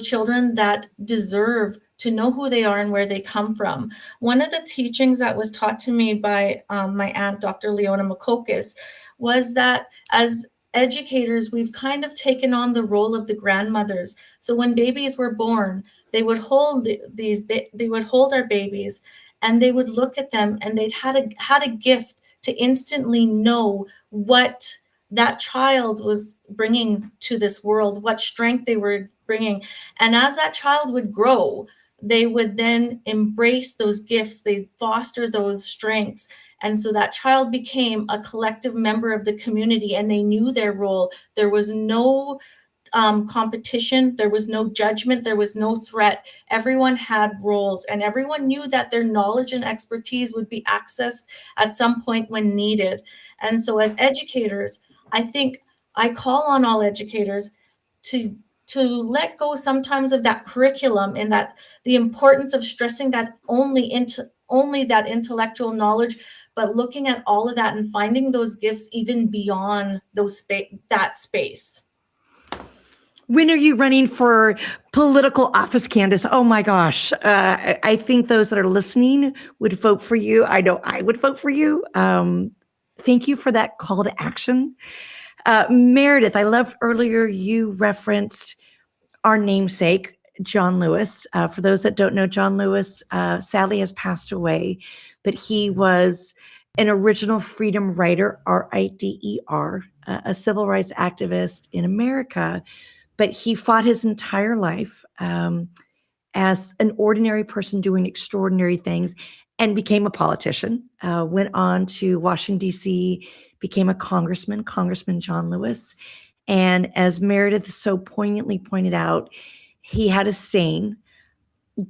children that deserve to know who they are and where they come from. One of the teachings that was taught to me by my aunt, Dr. Leona Makokis, was that as educators, we've kind of taken on the role of the grandmothers. So when babies were born, they would hold our babies and they would look at them and they'd had a gift to instantly know what that child was bringing to this world, what strength they were bringing. And as that child would grow, they would then embrace those gifts, they foster those strengths. And so that child became a collective member of the community, and they knew their role. There was no competition, there was no judgment, there was no threat. Everyone had roles, and everyone knew that their knowledge and expertise would be accessed at some point when needed. And so as educators, I think I call on all educators to let go sometimes of that curriculum, and that the importance of stressing that only that intellectual knowledge, but looking at all of that and finding those gifts even beyond that space. When are you running for political office, Candace? Oh my gosh. I think those that are listening would vote for you. I know I would vote for you. Thank you for that call to action. Meredith, I loved earlier you referenced our namesake, John Lewis. For those that don't know, John Lewis sadly has passed away, but he was an original freedom rider, RIDER, a civil rights activist in America. But he fought his entire life as an ordinary person doing extraordinary things, and became a politician, went on to Washington, D.C., became a congressman, Congressman John Lewis. And as Meredith so poignantly pointed out, he had a saying,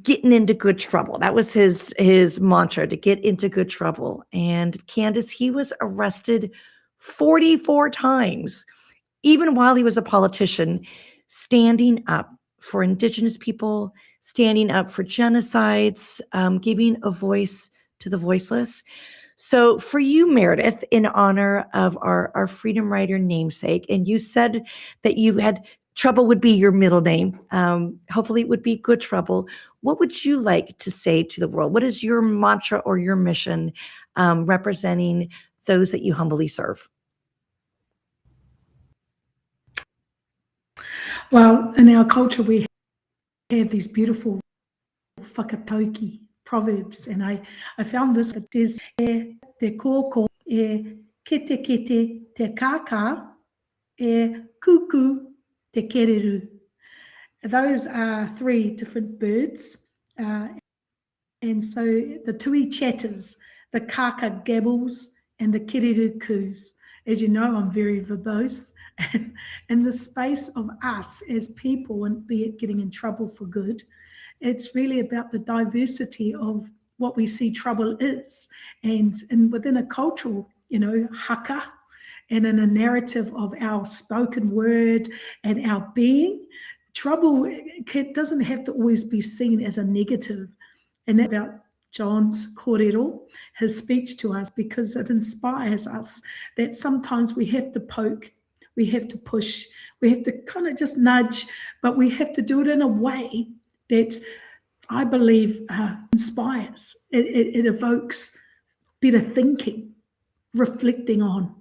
getting into good trouble. That was his mantra, to get into good trouble. And Candace, he was arrested 44 times, even while he was a politician, standing up for Indigenous people, standing up for genocides, giving a voice to the voiceless. So for you, Meredith, in honor of our Freedom Rider namesake, and you said that you had Trouble would be your middle name. Hopefully it would be Good Trouble. What would you like to say to the world? What is your mantra or your mission representing those that you humbly serve? Well, in our culture, we have these beautiful whakatauki proverbs, and I found this that says, e te kōkō, e kete te kākā, e kuku te kereru. Those are three different birds, and so the tui chatters, the kaka gabbles, and the kereru coos. As you know, I'm very verbose. And in the space of us as people, and be it getting in trouble for good, it's really about the diversity of what we see trouble is. And within a cultural, haka, and in a narrative of our spoken word and our being, trouble doesn't have to always be seen as a negative. And that's about John's kōrero, his speech to us, because it inspires us that sometimes we have to poke, we have to push, we have to kind of just nudge, but we have to do it in a way that I believe inspires. It evokes better thinking, reflecting on,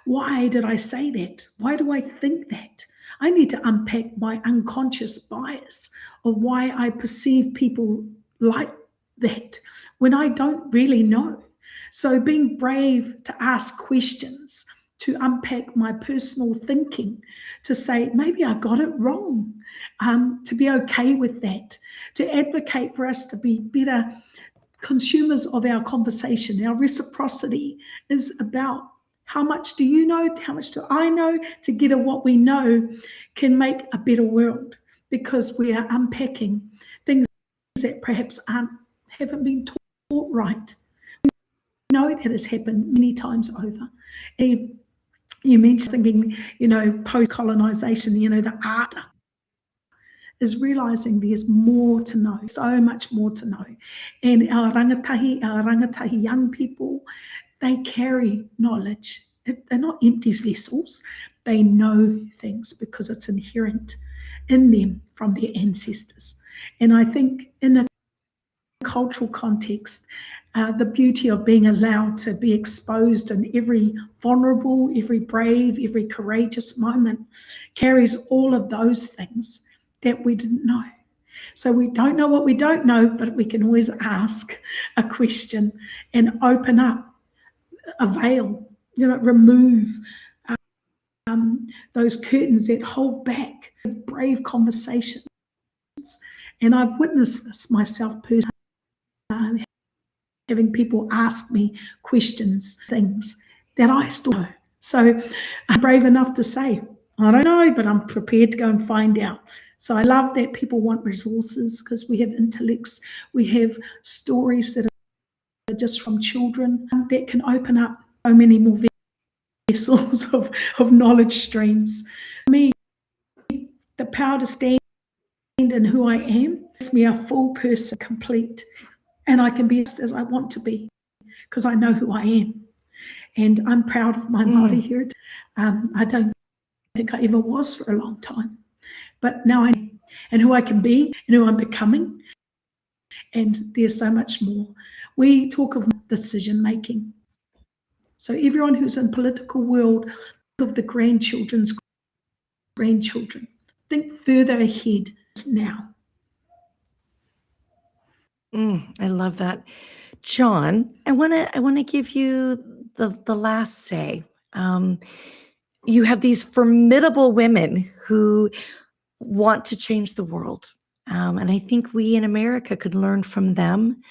why did I say that? Why do I think that? I need to unpack my unconscious bias of why I perceive people like that when I don't really know. So being brave to ask questions, to unpack my personal thinking, to say, maybe I got it wrong, to be okay with that, to advocate for us to be better consumers of our conversation. Our reciprocity is about how much do you know, how much do I know. Together what we know can make a better world, because we are unpacking things that perhaps haven't been taught right. We know that has happened many times over. And you mentioned thinking, post-colonization, the art is realizing there's more to know, so much more to know. And our rangatahi young people, they carry knowledge. They're not empty vessels. They know things because it's inherent in them from their ancestors. And I think in a cultural context, the beauty of being allowed to be exposed in every vulnerable, every brave, every courageous moment carries all of those things that we didn't know. So we don't know what we don't know, but we can always ask a question and open up a veil, remove those curtains that hold back brave conversations. And I've witnessed this myself personally, having people ask me questions, things that I still know. So I'm brave enough to say, I don't know, but I'm prepared to go and find out. So I love that people want resources, because we have intellects, we have stories that are just from children that can open up so many more vessels of knowledge streams. For me, the power to stand in who I am makes me a full person, complete, and I can be as I want to be because I know who I am. And I'm proud of my Māori heritage. I don't think I ever was for a long time, but now I am, and who I can be and who I'm becoming. And there's so much more. We talk of decision making. So everyone who's in political world, think of the grandchildren's grandchildren. Think further ahead now. I love that. John, I want to give you the last say. You have these formidable women who want to change the world. And I think we in America could learn from them.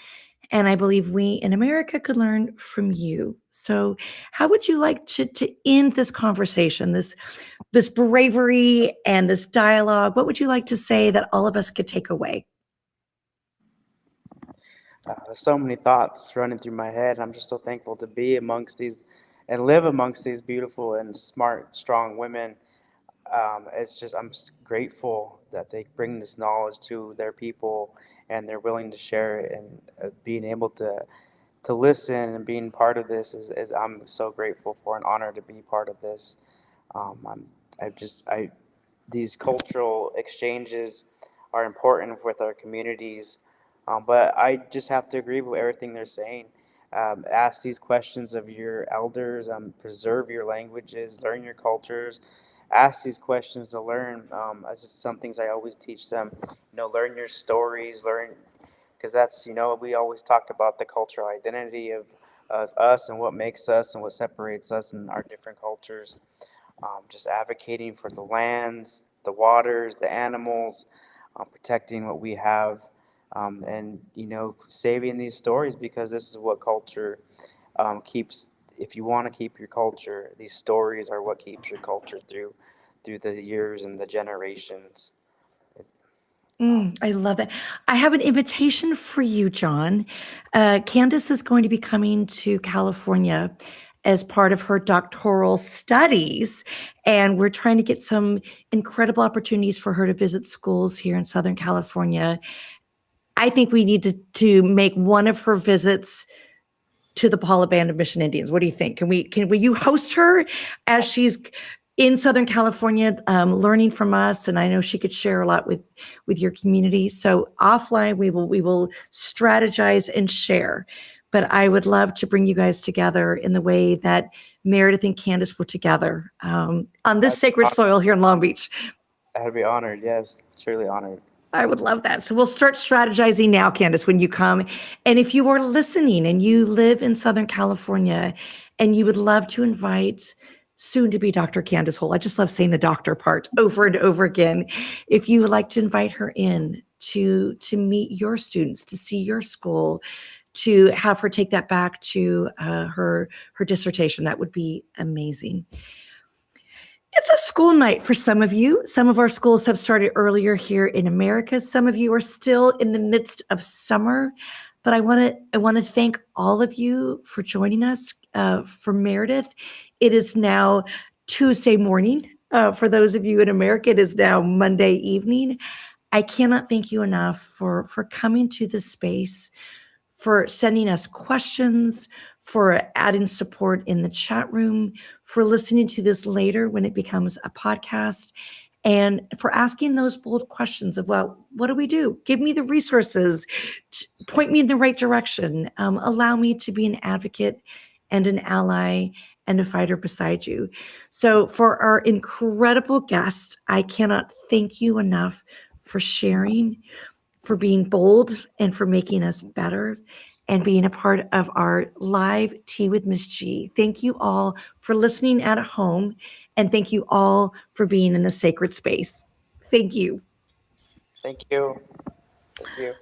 And I believe we in America could learn from you. So how would you like to end this conversation, this bravery and this dialogue? What would you like to say that all of us could take away? There's so many thoughts running through my head. I'm just so thankful to be amongst these and live amongst these beautiful and smart, strong women. It's just, I'm grateful that they bring this knowledge to their people and they're willing to share it, and being able to listen and being part of this is I'm so grateful for, an honor to be part of this. I these cultural exchanges are important with our communities, but I just have to agree with everything they're saying. Ask these questions of your elders, preserve your languages, learn your cultures, ask these questions to learn. That's just some things I always teach them. Learn your stories, because that's, we always talk about the cultural identity of us and what makes us and what separates us and our different cultures. Just advocating for the lands, the waters, the animals, protecting what we have, and saving these stories, because this is what culture keeps. If you want to keep your culture, these stories are what keeps your culture through the years and the generations. I love it. I have an invitation for you, John. Candace is going to be coming to California as part of her doctoral studies, and we're trying to get some incredible opportunities for her to visit schools here in Southern California. I think we need to make one of her visits to the Paula Band of Mission Indians. What do you think? Will you host her as she's in Southern California, learning from us? And I know she could share a lot with your community. So offline, we will strategize and share. But I would love to bring you guys together in the way that Meredith and Candace were together on this sacred soil here in Long Beach. I'd be honored. Yes, truly honored. I would love that. So we'll start strategizing now, Candace, when you come. And if you are listening and you live in Southern California and you would love to invite soon to be Dr. Candace Hull, I just love saying the doctor part over and over again. If you would like to invite her in to meet your students, to see your school, to have her take that back to her dissertation, that would be amazing. It's a school night for some of you. Some of our schools have started earlier here in America. Some of you are still in the midst of summer, but I want to thank all of you for joining us. For Meredith, it is now Tuesday morning. For those of you in America, it is now Monday evening. I cannot thank you enough for coming to this space, for sending us questions, for adding support in the chat room, for listening to this later when it becomes a podcast, and for asking those bold questions of, well, what do we do? Give me the resources, point me in the right direction, allow me to be an advocate and an ally and a fighter beside you. So for our incredible guest, I cannot thank you enough for sharing. for being bold and for making us better and being a part of our live Tea with Miss G. Thank you all for listening at home, and thank you all for being in the sacred space. Thank you. Thank you. Thank you.